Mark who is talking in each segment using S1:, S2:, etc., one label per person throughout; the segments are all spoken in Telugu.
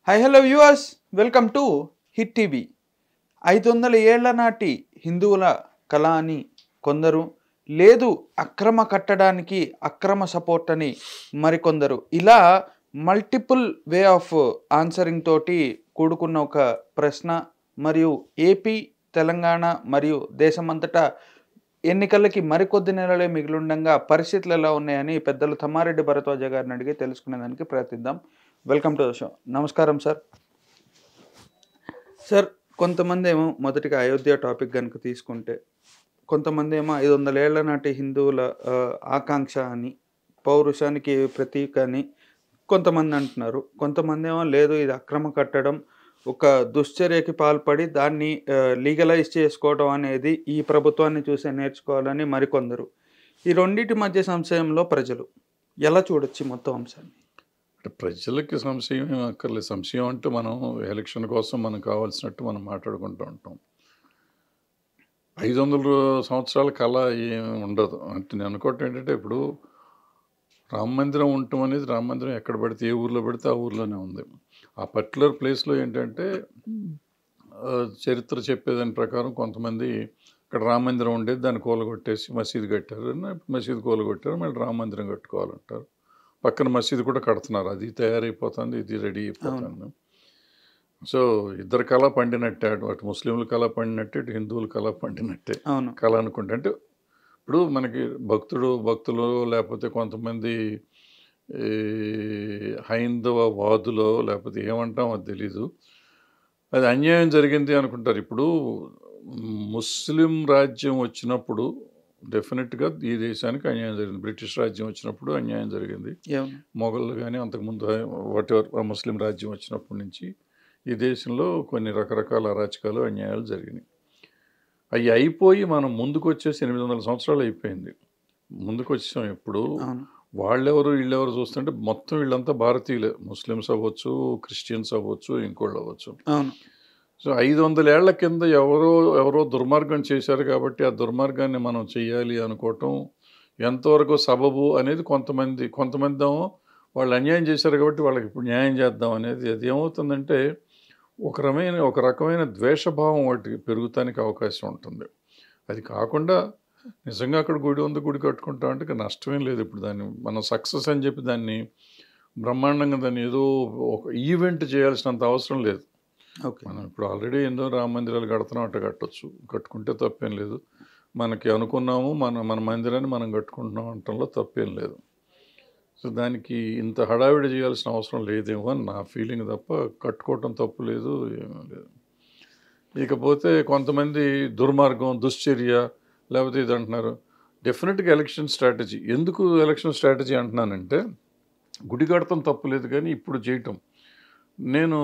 S1: High hello viewers, welcome to hit TV. 500 ఏళ్ల నాటి హిందువుల కళ అని కొందరు, లేదు అక్రమ కట్టడానికి అక్రమ సపోర్ట్ అని మరికొందరు, ఇలా మల్టిపుల్ వే ఆఫ్ ఆన్సరింగ్ తోటి కూడుకున్న ఒక ప్రశ్న. మరియు ఏపీ, తెలంగాణ మరియు దేశమంతటా ఎన్నికలకి మరికొద్ది నెలలే మిగిలిండగా పరిస్థితులు ఎలా ఉన్నాయని పెద్దలు తమ్మారెడ్డి భరద్వాజ గారిని అడిగి తెలుసుకునేదానికి ప్రయత్నిద్దాం. Welcome to the show. నమస్కారం సార్. సార్, కొంతమంది ఏమో మొదటిగా అయోధ్య టాపిక్ కనుక తీసుకుంటే, కొంతమంది ఏమో 500 ఏళ్ల నాటి హిందువుల ఆకాంక్ష అని, పౌరుషానికి ప్రతీక అని కొంతమంది అంటున్నారు. కొంతమంది ఏమో లేదు, ఇది అక్రమ కట్టడం, ఒక దుశ్చర్యకి పాల్పడి దాన్ని లీగలైజ్ చేసుకోవడం అనేది ఈ ప్రభుత్వాన్ని చూసే నేర్చుకోవాలని మరికొందరు. ఈ రెండింటి మధ్య సంశయంలో ప్రజలు ఎలా చూడొచ్చు మొత్తం అంశాన్ని?
S2: ప్రజలకి సంశయం ఏం అక్కర్లేదు. సంశయం అంటే మనం ఎలక్షన్ కోసం మనం కావాల్సినట్టు మనం మాట్లాడుకుంటూ ఉంటాం. 500 సంవత్సరాల కళ ఏమి ఉండదు. అంటే నేను అనుకోవటం ఏంటంటే, ఇప్పుడు రామ మందిరం ఉండటం అనేది, రామ మందిరం ఎక్కడ పడితే ఏ ఊర్లో పడితే ఆ ఊర్లోనే ఉంది. ఆ పర్టికులర్ ప్లేస్లో ఏంటంటే చరిత్ర చెప్పేదాని ప్రకారం కొంతమంది ఇక్కడ రామ మందిరం ఉండేది, దాన్ని కూలగొట్టేసి మసీదు కట్టారు. మసీదు కూలగొట్టారు, మళ్ళీ రామ మందిరం కట్టుకోవాలంటారు. పక్కన మసీదు కూడా కడుతున్నారు, అది తయారైపోతుంది, ఇది రెడీ అయిపోతుంది. సో ఇద్దరు కళ పండినట్టే, అటు ముస్లింల కళ పండినట్టే, ఇటు హిందువుల కళ పండినట్టే కళ అనుకుంటే. అంటే ఇప్పుడు మనకి భక్తులు లేకపోతే కొంతమంది హైందవ వాదులో లేకపోతే ఏమంటాం అది తెలీదు, అది అన్యాయం జరిగింది అనుకుంటారు. ఇప్పుడు ముస్లిం రాజ్యం వచ్చినప్పుడు డెఫినెట్గా ఈ దేశానికి అన్యాయం జరిగింది. బ్రిటిష్ రాజ్యం వచ్చినప్పుడు అన్యాయం జరిగింది. మొఘళ్ళు కానీ అంతకుముందు వాటెవర్ ముస్లిం రాజ్యం వచ్చినప్పటి నుంచి ఈ దేశంలో కొన్ని రకరకాల అరాచకాలు, అన్యాయాలు జరిగినాయి. అవి అయిపోయి మనం ముందుకు వచ్చేసి 800 సంవత్సరాలు అయిపోయింది. ముందుకు వచ్చాం. ఇప్పుడు వాళ్ళెవరు వీళ్ళెవరు చూస్తుంటే మొత్తం వీళ్ళంతా భారతీయులే. ముస్లిమ్స్ అవ్వచ్చు, క్రిస్టియన్స్ అవ్వచ్చు, ఇంకోళ్ళు అవ్వచ్చు. సో 500 ఏళ్ల కింద ఎవరో దుర్మార్గం చేశారు కాబట్టి ఆ దుర్మార్గాన్ని మనం చెయ్యాలి అనుకోవటం ఎంతవరకు సబబు అనేది కొంతమంది ఏమో వాళ్ళు అన్యాయం చేశారు కాబట్టి వాళ్ళకి ఇప్పుడు న్యాయం చేద్దాం అనేది. అది ఏమవుతుందంటే ఒక రకమైన ద్వేషభావం వాటికి పెరుగుతానికి అవకాశం ఉంటుంది. అది కాకుండా నిజంగా అక్కడ గుడి ఉంది, గుడి కట్టుకుంటాం అంటే నష్టమేం లేదు. ఇప్పుడు దాన్ని మనం సక్సెస్ అని చెప్పి దాన్ని బ్రహ్మాండంగా దాన్ని ఏదో ఒక ఈవెంట్ చేయాల్సినంత అవసరం లేదు. మనం ఇప్పుడు ఆల్రెడీ ఎన్నో రామ మందిరాలు కడుతున్నాం, అట్లా కట్టుకుంటే తప్పేం లేదు. మనకి అనుకున్నాము, మన మందిరాన్ని మనం కట్టుకుంటున్నాం అంటంలో తప్పేం లేదు. సో దానికి ఇంత హడావిడి చేయాల్సిన అవసరం లేదేమో అని నా ఫీలింగ్ తప్ప కట్టుకోవటం తప్పు లేదు, ఏమీ లేదు. ఇకపోతే కొంతమంది దుర్మార్గం, దుశ్చర్య లేకపోతే ఇది అంటున్నారు. డెఫినెట్గా ఎలక్షన్ స్ట్రాటజీ. ఎందుకు ఎలక్షన్ స్ట్రాటజీ అంటున్నానంటే, గుడి కడతాం తప్పు లేదు, కానీ ఇప్పుడు చేయటం. నేను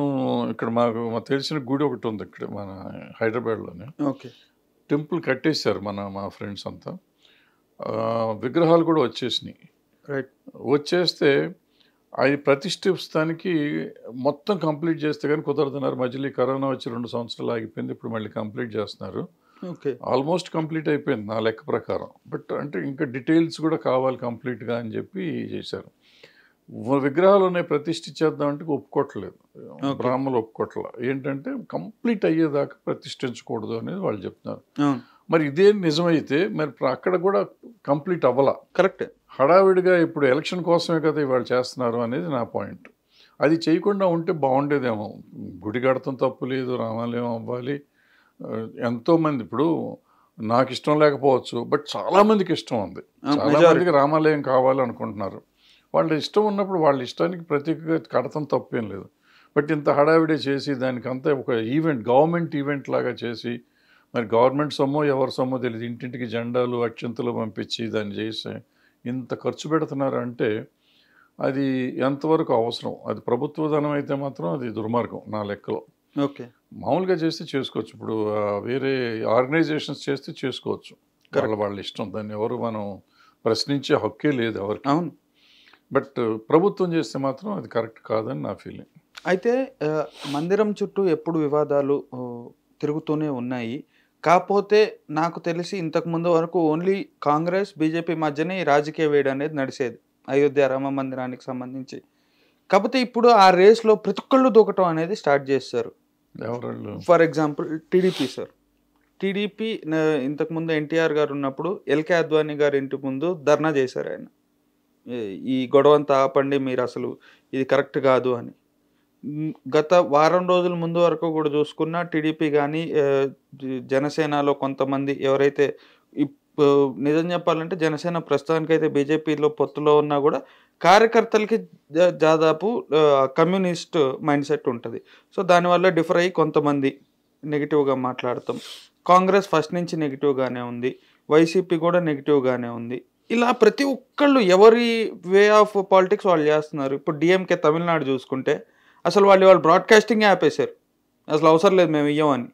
S2: ఇక్కడ మాకు తెలిసిన గుడి ఒకటి ఉంది ఇక్కడ మన హైదరాబాద్లోనే. టెంపుల్ కట్టేశారు మా ఫ్రెండ్స్ అంతా. విగ్రహాలు కూడా వచ్చేసినాయి. వచ్చేస్తే అది ప్రతిష్ఠిస్తానికి మొత్తం కంప్లీట్ చేస్తే కానీ కుదరదన్నారు. మధ్యలో కరోనా వచ్చి 2 సంవత్సరాలు ఆగిపోయింది. ఇప్పుడు మళ్ళీ కంప్లీట్ చేస్తున్నారు. ఆల్మోస్ట్ కంప్లీట్ అయిపోయింది నా లెక్క ప్రకారం. బట్ అంటే ఇంకా డీటెయిల్స్ కూడా కావాలి కంప్లీట్గా అని చెప్పి చేశారు. విగ్రహాలు ఉన్నాయి, ప్రతిష్ఠించేద్దామంటే ఒప్పుకోవట్లేదు, బ్రాహ్మణులు ఒప్పుకోవట్లేదు. ఏంటంటే కంప్లీట్ అయ్యేదాకా ప్రతిష్ఠించకూడదు అనేది వాళ్ళు చెప్తున్నారు. మరి ఇదే నిజమైతే మరి అక్కడ కూడా కంప్లీట్ అవ్వాలా? కరెక్ట్. హడావిడిగా ఇప్పుడు ఎలక్షన్ కోసమే కదా ఇవాళ చేస్తున్నారు అనేది నా పాయింట్. అది చేయకుండా ఉంటే బాగుండేదేమో. గుడి కడతాం తప్పు లేదు, రామాలయం అవ్వాలి. ఎంతోమంది, ఇప్పుడు నాకు ఇష్టం లేకపోవచ్చు, బట్ చాలామందికి ఇష్టం ఉంది. చాలామందికి రామాలయం కావాలనుకుంటున్నారు. వాళ్ళ ఇష్టం ఉన్నప్పుడు వాళ్ళ ఇష్టానికి ప్రత్యేకంగా కడతాం తప్పేం లేదు. బట్ ఇంత హడావిడి చేసి దానికంతా ఒక ఈవెంట్, గవర్నమెంట్ ఈవెంట్ లాగా చేసి, మరి గవర్నమెంట్ సొమ్మో ఎవరి సొమ్మో తెలియదు, ఇంటింటికి జెండాలు అక్షంతలు పంపించి దాన్ని చేసి ఇంత ఖర్చు పెడుతున్నారు అంటే అది ఎంతవరకు అవసరం? అది ప్రభుత్వ ధనం అయితే మాత్రం అది దుర్మార్గం నా లెక్కలో. మామూలుగా చేస్తే చేసుకోవచ్చు. ఇప్పుడు వేరే ఆర్గనైజేషన్స్ చేస్తే చేసుకోవచ్చు, వాళ్ళ ఇష్టం. దాన్ని ఎవరు మనం ప్రశ్నించే హక్కే లేదు ఎవరికి. అవును. బట్ ప్రభుత్వం చేస్తే మాత్రం అది కరెక్ట్ కాదని నా ఫీలింగ్.
S1: అయితే మందిరం చుట్టూ ఎప్పుడు వివాదాలు తిరుగుతూనే ఉన్నాయి. కాకపోతే నాకు తెలిసి ఇంతకుముందు వరకు ఓన్లీ కాంగ్రెస్, బీజేపీ మధ్యనే ఈ రాజకీయ వేడి అనేది నడిచేది అయోధ్య రామ మందిరానికి సంబంధించి. కాకపోతే ఇప్పుడు ఆ రేస్లో ప్రతి ఒక్కళ్ళు దూకటం అనేది స్టార్ట్ చేస్తారు.
S2: ఎవరు?
S1: For example TDP sir. TDP ఇంతకుముందు ఎన్టీఆర్ గారు ఉన్నప్పుడు ఎల్కే అద్వానీ గారి ఇంటి ముందు ధర్నా చేశారు ఆయన. ఈ గొడవంతా ఆపండి, మీరు అసలు ఇది కరెక్ట్ కాదు అని. గత వారం రోజుల ముందు వరకు కూడా చూసుకున్న టీడీపీ కానీ జనసేనలో కొంతమంది ఎవరైతే నిజం చెప్పాలంటే జనసేన ప్రస్తుతానికైతే బీజేపీలో పొత్తులో ఉన్నా కూడా కార్యకర్తలకి దాదాపు కమ్యూనిస్ట్ మైండ్ సెట్ ఉంటుంది. సో దానివల్ల డిఫర్ అయ్యి కొంతమంది నెగిటివ్గా మాట్లాడతాం. కాంగ్రెస్ ఫస్ట్ నుంచి నెగిటివ్గానే ఉంది, వైసీపీ కూడా నెగిటివ్గానే ఉంది. ఇలా ప్రతి ఒక్కళ్ళు ఎవరి వే ఆఫ్ పాలిటిక్స్ వాళ్ళు చేస్తున్నారు. ఇప్పుడు డిఎంకే తమిళనాడు చూసుకుంటే అసలు వాళ్ళు బ్రాడ్కాస్టింగ్ ఆపేశారు, అసలు అవసరం లేదు మేము ఇయ్యమని.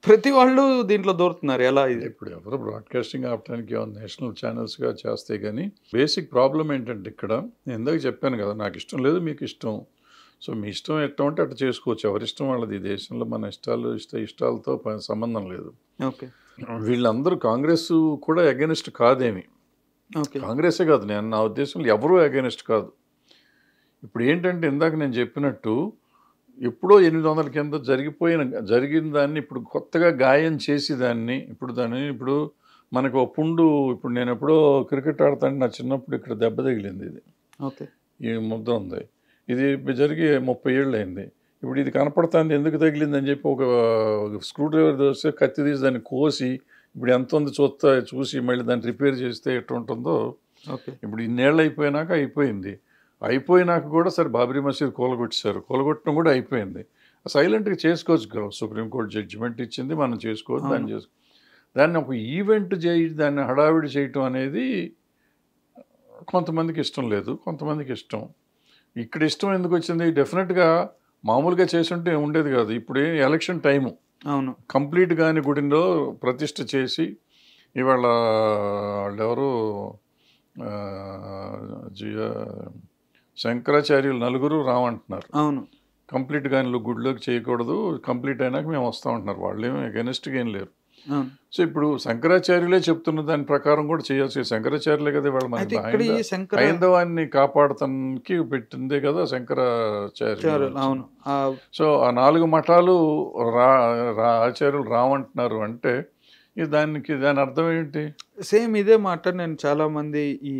S1: ప్రతి వాళ్ళు దీంట్లో దూరుతున్నారు. ఎలా ఇది?
S2: ఇప్పుడు ఎవరు బ్రాడ్కాస్టింగ్ ఆపడానికి నేషనల్ ఛానల్స్గా చేస్తే కానీ బేసిక్ ప్రాబ్లం ఏంటంటే ఇక్కడ నేను ఇందాక చెప్పాను కదా, నాకు ఇష్టం లేదు మీకు ఇష్టం. సో మీ ఇష్టం ఎట్లా ఉంటే అట్లా చేసుకోవచ్చు, ఎవరిష్టం వాళ్ళది. ఈ దేశంలో మన ఇష్టాలతో సంబంధం లేదు.
S1: ఓకే,
S2: వీళ్ళందరూ కాంగ్రెస్ కూడా అగెనిస్ట్ కాదేమి, కాంగ్రెసే కాదు, నేను నా ఉద్దేశంలో ఎవరూ అగెనిస్ట్ కాదు. ఇప్పుడు ఏంటంటే ఇందాక నేను చెప్పినట్టు ఎప్పుడో 800 కింద జరిగిన దాన్ని ఇప్పుడు కొత్తగా గాయం చేసి ఇప్పుడు మనకు ఒక పుండు. ఇప్పుడు నేను ఎప్పుడో క్రికెట్ ఆడుతాను, నా చిన్నప్పుడు ఇక్కడ దెబ్బ తగిలింది, ఇది
S1: ఓకే
S2: ఈ ముద్ద ఉంది, ఇది జరిగి 30 ఏళ్ళు అయింది. ఇప్పుడు ఇది కనపడుతుంది, ఎందుకు తగిలిందని చెప్పి ఒక స్క్రూ డ్రైవర్ దోస్తే కత్తి తీసి దాన్ని కోసి ఇప్పుడు ఎంత ఉంది చూసి మళ్ళీ దాన్ని రిపేర్ చేస్తే ఎట్లా ఉంటుందో. ఇప్పుడు ఇన్నేళ్ళు అయిపోయినాక కూడా సరే బాబ్రీ మసీద్ కూలగొట్టడం కూడా అయిపోయింది. సైలెంట్గా చేసుకోవచ్చు కదా, సుప్రీంకోర్టు జడ్జిమెంట్ ఇచ్చింది, మనం చేసుకోవచ్చు. దాన్ని ఒక ఈవెంట్ దాన్ని హడావిడి చేయటం అనేది కొంతమందికి ఇష్టం లేదు, కొంతమందికి ఇష్టం. ఇక్కడ ఇష్టం ఎందుకు వచ్చింది? డెఫినెట్గా మామూలుగా చేసుంటే ఉండేది కాదు. ఇప్పుడు ఎలక్షన్ టైము,
S1: అవును,
S2: కంప్లీట్ కానీ గుడిలో ప్రతిష్ఠ చేసి ఇవాళ వాళ్ళెవరు శంకరాచార్యులు 4 రావంటున్నారు.
S1: అవును,
S2: కంప్లీట్ కానీ గుడిలోకి చేయకూడదు, కంప్లీట్ అయినాక మేము వస్తామంటున్నారు. వాళ్ళేమో అగెనిస్ట్గా ఏం లేరు. సో ఇప్పుడు శంకరాచార్యులే చెప్తున్న దాని ప్రకారం కూడా చేయాల్సి, శంకరాచార్యులే కదా వాళ్ళు మన హైందవాన్ని కాపాడటానికి పెట్టిందే కదా శంకరాచార్యులు. సో ఆ 4 మఠాలు ఆచార్యులు రావంటున్నారు అంటే దాని అర్థం ఏంటి?
S1: సేమ్ ఇదే మాట నేను చాలా మంది ఈ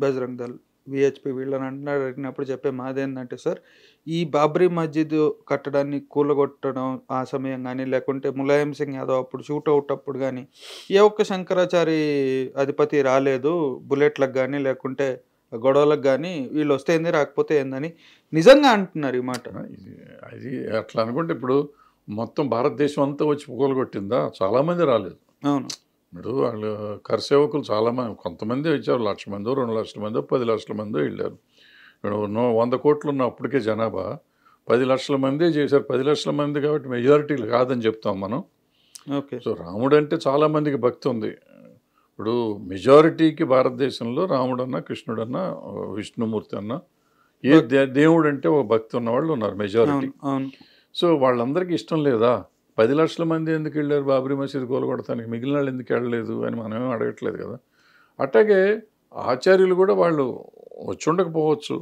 S1: బజరంగ్ దళ్, విహెచ్పి వీళ్ళని అడిగినప్పుడు చెప్పే మాదేంటంటే, సార్ ఈ బాబ్రీ మస్జిద్ కట్టడాన్ని కూలగొట్టడం ఆ సమయం కానీ, లేకుంటే ములాయం సింగ్ యాదవ్ అప్పుడు షూట్అవుట్ అప్పుడు కానీ ఏ ఒక్క శంకరాచారి అధిపతి రాలేదు బుల్లెట్లకు కానీ, లేకుంటే గొడవలకు కానీ. వీళ్ళు వస్తే ఏంది, రాకపోతే ఏందని నిజంగా అంటున్నారు ఈ మాట.
S2: అది అట్లా అనుకుంటే ఇప్పుడు మొత్తం భారతదేశం అంతా వచ్చి కూలగొట్టిందా? చాలామంది రాలేదు.
S1: అవును,
S2: ఇప్పుడు వాళ్ళు కరసేవకులు చాలామంది, కొంతమంది వచ్చారు, 1,00,000 మందో 2,00,000 మందో 10 లక్షల మందో వెళ్ళారు. ఇప్పుడు 100 కోట్లు ఉన్న అప్పటికే జనాభా 10 లక్షల మందే చేశారు. 10 లక్షల మంది కాబట్టి మెజారిటీలు కాదని చెప్తాం మనం.
S1: ఓకే,
S2: సో రాముడు అంటే చాలామందికి భక్తి ఉంది. ఇప్పుడు మెజారిటీకి భారతదేశంలో రాముడన్నా, కృష్ణుడన్నా, విష్ణుమూర్తి అన్నా, ఏ దేవుడు అంటే ఒక భక్తి ఉన్నవాళ్ళు ఉన్నారు మెజారిటీ. సో వాళ్ళందరికీ ఇష్టం లేదా? 10 లక్షల మంది ఎందుకు వెళ్ళారు బాబ్రీ మసీద్ కూలగొడటానికి, మిగిలిన వాళ్ళు ఎందుకు వెళ్ళలేదు అని మనమేం అడగట్లేదు కదా. అట్లాగే ఆచార్యులు కూడా వాళ్ళు వచ్చి ఉండకపోవచ్చు,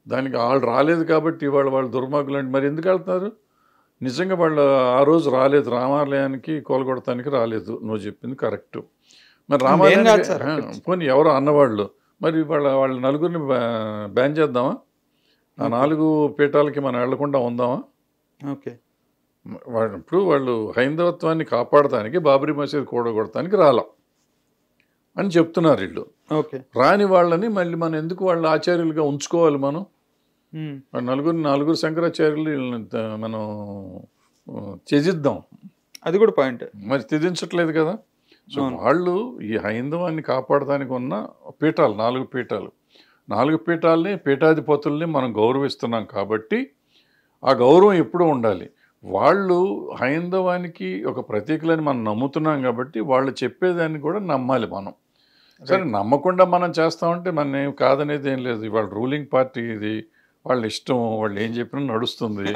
S2: దానికి వాళ్ళు రాలేదు కాబట్టి వాళ్ళు దుర్మార్గులు అంటే మరి ఎందుకు వెళ్తున్నారు? నిజంగా వాళ్ళు ఆ రోజు రాలేదు, రామాలయానికి కూలగొడటానికి రాలేదు, నువ్వు చెప్పింది కరెక్ట్. మరి రామాలయానికి పోనీ ఎవరో అన్నవాళ్ళు, మరి వాళ్ళ 4 బ్యాన్ చేద్దామా? ఆ 4 పీఠాలకి మనం వెళ్లకుండా ఉందామా?
S1: ఓకే,
S2: ఇప్పుడు వాళ్ళు హైందవత్వాన్ని కాపాడటానికి బాబ్రీ మసీద్ కూడగొడటానికి రాలా అని చెప్తున్నారు వీళ్ళు. రాని వాళ్ళని మళ్ళీ మనం ఎందుకు వాళ్ళు ఆచార్యులుగా ఉంచుకోవాలి? మనం నలుగురు శంకరాచార్యులు మనం త్యజిద్దాం,
S1: అది కూడా పాయింట్.
S2: మరి త్యజించట్లేదు కదా. సో వాళ్ళు ఈ హైందవాన్ని కాపాడటానికి ఉన్న పీఠాలు 4 పీఠాలు, 4 పీఠాలని పీఠాధిపతుల్ని మనం గౌరవిస్తున్నాం కాబట్టి ఆ గౌరవం ఎప్పుడూ ఉండాలి. వాళ్ళు హైందవానికి ఒక ప్రతీకలని మనం నమ్ముతున్నాం కాబట్టి వాళ్ళు చెప్పేదాన్ని కూడా నమ్మాలి మనం. సరే నమ్మకుండా మనం చేస్తామంటే మన ఏం కాదనేది ఏం లేదు. ఇవాళ రూలింగ్ పార్టీ ఇది, వాళ్ళ ఇష్టం, వాళ్ళు ఏం చెప్పినా నడుస్తుంది.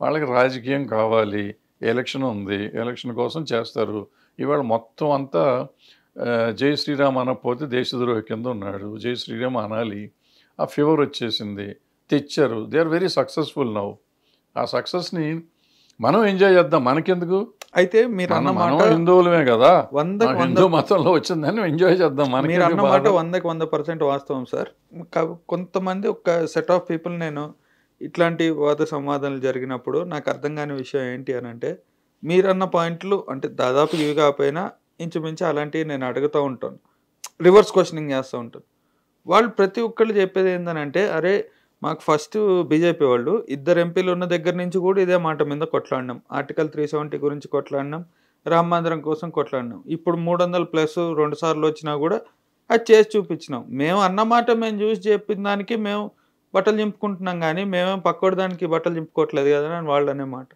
S2: వాళ్ళకి రాజకీయం కావాలి, ఎలక్షన్ ఉంది, ఎలక్షన్ కోసం చేస్తారు. ఇవాళ మొత్తం అంతా జై శ్రీరామ్ అనకపోతే దేశద్రోహి కింద ఉన్నాడు, జై శ్రీరామ్ అనాలి, ఆ ఫీవర్ వచ్చేసింది. తెచ్చారు. They are very successful now. ఆ సక్సెస్ని మనం ఎంజాయ్ చేద్దాం, మనకెందుకు?
S1: అయితే మీరు
S2: మనం
S1: అన్నమాట
S2: హిందువులమే కదా,
S1: 100కి 100
S2: హిందూ మతంలో వచ్చిందని ఎంజాయ్ చేద్దాం,
S1: మీరు
S2: మనకెందుకు
S1: అన్నమాట
S2: బాధ?
S1: 100కి 100% వాస్తవం సార్. కొంతమంది ఒక సెట్ ఆఫ్ పీపుల్ నేను ఇట్లాంటి వాద సంవాదాలు జరిగినప్పుడు నాకు అర్థం కాని విషయం ఏంటి అని అంటే, మీరన్న పాయింట్లు అంటే దాదాపు ఇవి కాకపోయినా ఇంచుమించు అలాంటివి నేను అడుగుతూ ఉంటాను, రివర్స్ క్వశ్చనింగ్ చేస్తూ ఉంటాను. వాళ్ళు ప్రతి ఒక్కళ్ళు చెప్పేది ఏంటనంటే, అరే మాకు ఫస్ట్ బీజేపీ వాళ్ళు 2 ఎంపీలు ఉన్న దగ్గర నుంచి కూడా ఇదే మాట మీద కొట్లాడినాం, ఆర్టికల్ 370 గురించి కొట్లాడినాం, రామ మందిరం కోసం కొట్లాడినాం, ఇప్పుడు 300+ 2 సార్లు వచ్చినా కూడా అది చేసి చూపించినాం, మేము అన్నమాట మేము చూసి చెప్పిన దానికి మేము బట్టలు చింపుకుంటున్నాం కానీ మేమేం పక్కోడి దానికి బట్టలు చింపుకోవట్లేదు కదా అని వాళ్ళు అనే మాట.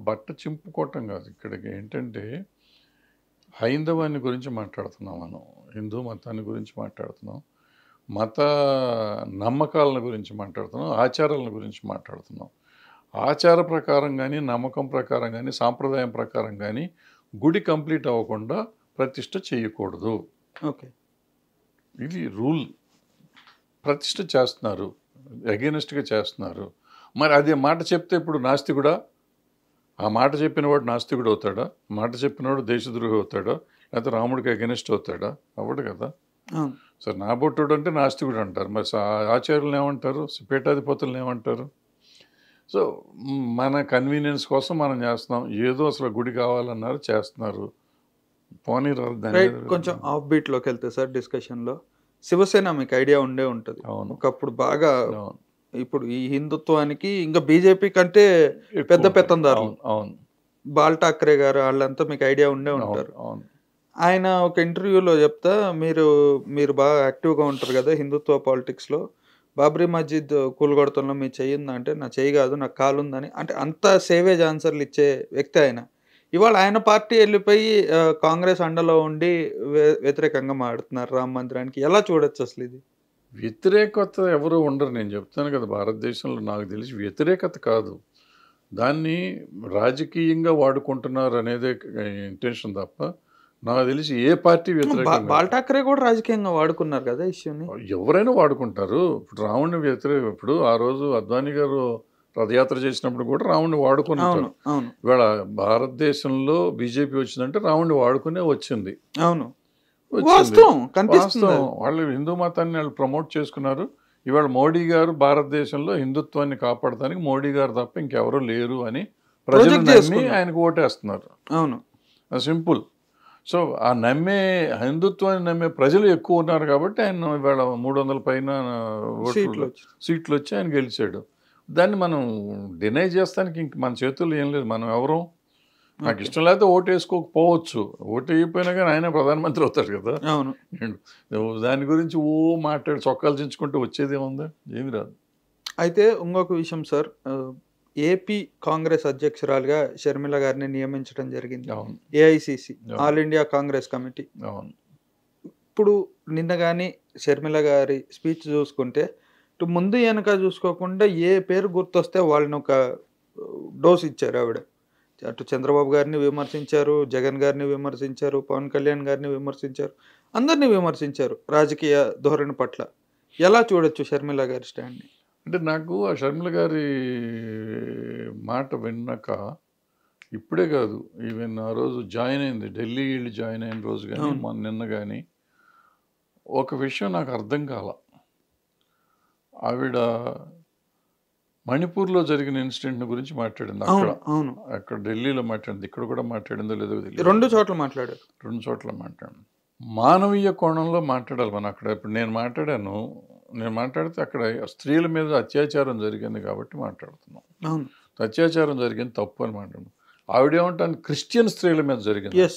S2: బట్ట చింపుకోవటం కాదు, ఇక్కడికి ఏంటంటే హైందవాన్ని గురించి మాట్లాడుతున్నాం, మనం హిందూ మతాన్ని గురించి మాట్లాడుతున్నాం, మత నమ్మకాలను గురించి మాట్లాడుతున్నాం, ఆచారాల గురించి మాట్లాడుతున్నాం. ఆచార ప్రకారం కానీ, నమ్మకం ప్రకారం కానీ, సాంప్రదాయం ప్రకారం కానీ గుడి కంప్లీట్ అవ్వకుండా ప్రతిష్ఠ చేయకూడదు.
S1: ఓకే,
S2: ఇది రూల్. ప్రతిష్ఠ చేస్తున్నారు, అగెనిస్ట్గా చేస్తున్నారు. మరి అదే మాట చెప్తే ఇప్పుడు నాస్తికుడా? ఆ మాట చెప్పినవాడు నాస్తికుడు అవుతాడా? మాట చెప్పినవాడు దేశద్రోహి అవుతాడా? లేకపోతే రాముడికి అగెనిస్ట్ అవుతాడా? అవ్వడు కదా. సరే, నా బొట్టుడు అంటే నాస్తికుడు అంటారు, మరి ఆచార్యులను ఏమంటారు, పీఠాధిపతులను ఏమంటారు? సో మన కన్వీనియన్స్ కోసం మనం చేస్తున్నాం, ఏదో అసలు గుడి కావాలన్నారు చేస్తున్నారు, పోనీ
S1: రైట్. కొంచెం ఆఫ్ బీట్లోకి వెళ్తే సార్ డిస్కషన్లో, శివసేన మీకు ఐడియా ఉండే ఉంటుంది.
S2: అవును,
S1: ఒకప్పుడు బాగా,
S2: అవును.
S1: ఇప్పుడు ఈ హిందుత్వానికి ఇంకా బీజేపీ కంటే పెద్ద పెత్తందారులు,
S2: అవును,
S1: బాల్ ఠాక్రే గారు వాళ్ళంతా మీకు ఐడియా ఉండే ఉంటారు.
S2: అవును.
S1: ఆయన ఒక ఇంటర్వ్యూలో చెప్తా, మీరు బాగా యాక్టివ్గా ఉంటారు కదా హిందుత్వ పాలిటిక్స్లో, బాబ్రీ మస్జిద్ కూలగొడతంలో మీ చెయ్యి ఉందా అంటే, నా చెయ్యి కాదు నాకు కాలు ఉందని, అంటే అంత సేవేజ్ ఆన్సర్లు ఇచ్చే వ్యక్తి ఆయన. ఇవాళ ఆయన పార్టీ వెళ్ళిపోయి కాంగ్రెస్ అండలో ఉండి వ్యతిరేకంగా మాడుతున్నారు రామ మందిరానికి. ఎలా చూడొచ్చు అసలు ఇది?
S2: వ్యతిరేకత ఎవరు ఉండరు, నేను చెప్తాను కదా, భారతదేశంలో నాకు తెలిసి వ్యతిరేకత కాదు, దాన్ని రాజకీయంగా వాడుకుంటున్నారు అనేదే ఇంటెన్షన్ తప్ప నాకు తెలిసి ఏ పార్టీ వ్యతిరేకంగా.
S1: బాల్ ఠాక్రే కూడా రాజకీయంగా వాడుకున్నారు కదా ఇష్యూని.
S2: ఎవరైనా వాడుకుంటారు. ఇప్పుడు రావణ్ణి ఇప్పుడు ఆ రోజు అద్వానీ గారు రథయాత్ర చేసినప్పుడు కూడా రావణ్ణి వాడుకున్నారు. ఇవాళ భారతదేశంలో బీజేపీ వచ్చిందంటే రావణ్ణి వాడుకునే వచ్చింది.
S1: అవును, వాస్తవం కనిపిస్తుంది.
S2: వాళ్ళు హిందూ మతాన్ని వాళ్ళు ప్రమోట్ చేసుకున్నారు. ఇవాళ మోడీ గారు భారతదేశంలో హిందుత్వాన్ని కాపాడటానికి మోడీ గారు తప్ప ఇంకెవరూ లేరు అని ప్రజలు నమ్మి ఆయనకు ఓటేస్తున్నారు.
S1: అవును,
S2: సింపుల్. సో ఆ హిందుత్వాన్ని నమ్మే ప్రజలు ఎక్కువ ఉన్నారు కాబట్టి ఆయన ఇవాళ 300 పైన సీట్లు వచ్చి ఆయన గెలిచాడు. దాన్ని మనం డినై చేస్తానికి ఇంక మన చేతుల్లో ఏం లేదు. మనం ఎవరు, నాకు ఇష్టం లేకపోతే ఓటు వేసుకోకపోవచ్చు, ఓటు వేయకపోయినా కానీ ఆయన ప్రధానమంత్రి అవుతాడు కదా.
S1: అవును,
S2: దాని గురించి మాట్లాడి చొక్కాలు చించుకుంటూ వచ్చేది ఏముందా? ఏమి రాదు.
S1: అయితే ఇంకొక విషయం సార్, ఏపీ కాంగ్రెస్ అధ్యక్షురాలుగా షర్మిల గారిని నియమించడం జరిగింది AICC, all India Congress committee. ఇప్పుడు నిన్న కానీ షర్మిల గారి స్పీచ్ చూసుకుంటే ఇటు ముందు వెనక చూసుకోకుండా ఏ పేరు గుర్తొస్తే వాళ్ళని ఒక డోస్ ఇచ్చారు ఆవిడ. అటు చంద్రబాబు గారిని విమర్శించారు, జగన్ గారిని విమర్శించారు, పవన్ కళ్యాణ్ గారిని విమర్శించారు, అందరినీ విమర్శించారు రాజకీయ ధోరణి పట్ల. ఎలా చూడొచ్చు షర్మిల గారి స్టాండ్ని?
S2: అంటే నాకు ఆ షర్మిల గారి మాట విన్నాక ఇప్పుడే కాదు, ఈవెన్ ఆ రోజు జాయిన్ అయింది, ఢిల్లీ వెళ్ళి జాయిన్ అయిన రోజు కానీ నిన్న కానీ ఒక విషయం నాకు అర్థం కాల. ఆవిడ మణిపూర్లో జరిగిన ఇన్సిడెంట్ గురించి మాట్లాడింది. అక్కడ ఢిల్లీలో మాట్లాడింది, ఇక్కడ కూడా మాట్లాడిందో లేదో తెలియదు.
S1: 2 చోట్ల మాట్లాడారు.
S2: 2 చోట్ల మాట్లాడాను. మానవీయ కోణంలో మాట్లాడాలి మనం అక్కడ. ఇప్పుడు నేను మాట్లాడితే అక్కడ స్త్రీల మీద అత్యాచారం జరిగింది కాబట్టి మాట్లాడుతున్నాం. అత్యాచారం జరిగింది తప్పు అని మాట్లాడు. ఆవిడేమంటాను, క్రిస్టియన్ స్త్రీల మీద జరిగింది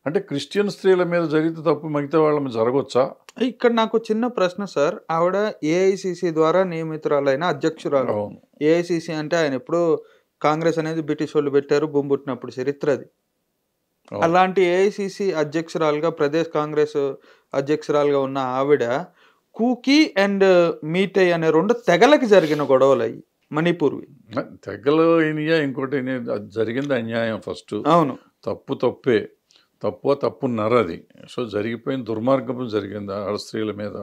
S2: అంటే క్రిస్టియన్ స్త్రీల మీద జరిగితే తప్పు మిగతా వాళ్ళ మీద జరగవచ్చా?
S1: ఇక్కడ నాకు చిన్న ప్రశ్న సార్, ఆవిడ ఏఐసిసి ద్వారా నియమితురాలైన అధ్యక్షురాలు. ఏఐసిసి అంటే ఆయన ఎప్పుడు కాంగ్రెస్ అనేది బ్రిటిష్ వాళ్ళు పెట్టారు, బొంబుట్టినప్పుడు చరిత్ర అది. అలాంటి ఏఐసిసి అధ్యక్షురాలుగా, ప్రదేశ్ కాంగ్రెస్ అధ్యక్షురాలుగా ఉన్న ఆవిడ కూకీ అండ్ మీటై అనే 2 తెగలకి జరిగిన గొడవలు అయ్యి మణిపూర్వి.
S2: తెగలు అయినాయా ఇంకోటి జరిగింది అన్యాయం. ఫస్ట్
S1: అవును,
S2: తప్పే, తప్పున్నర అది. సో జరిగిపోయిన దుర్మార్గం జరిగింది ఆ స్త్రీల మీద,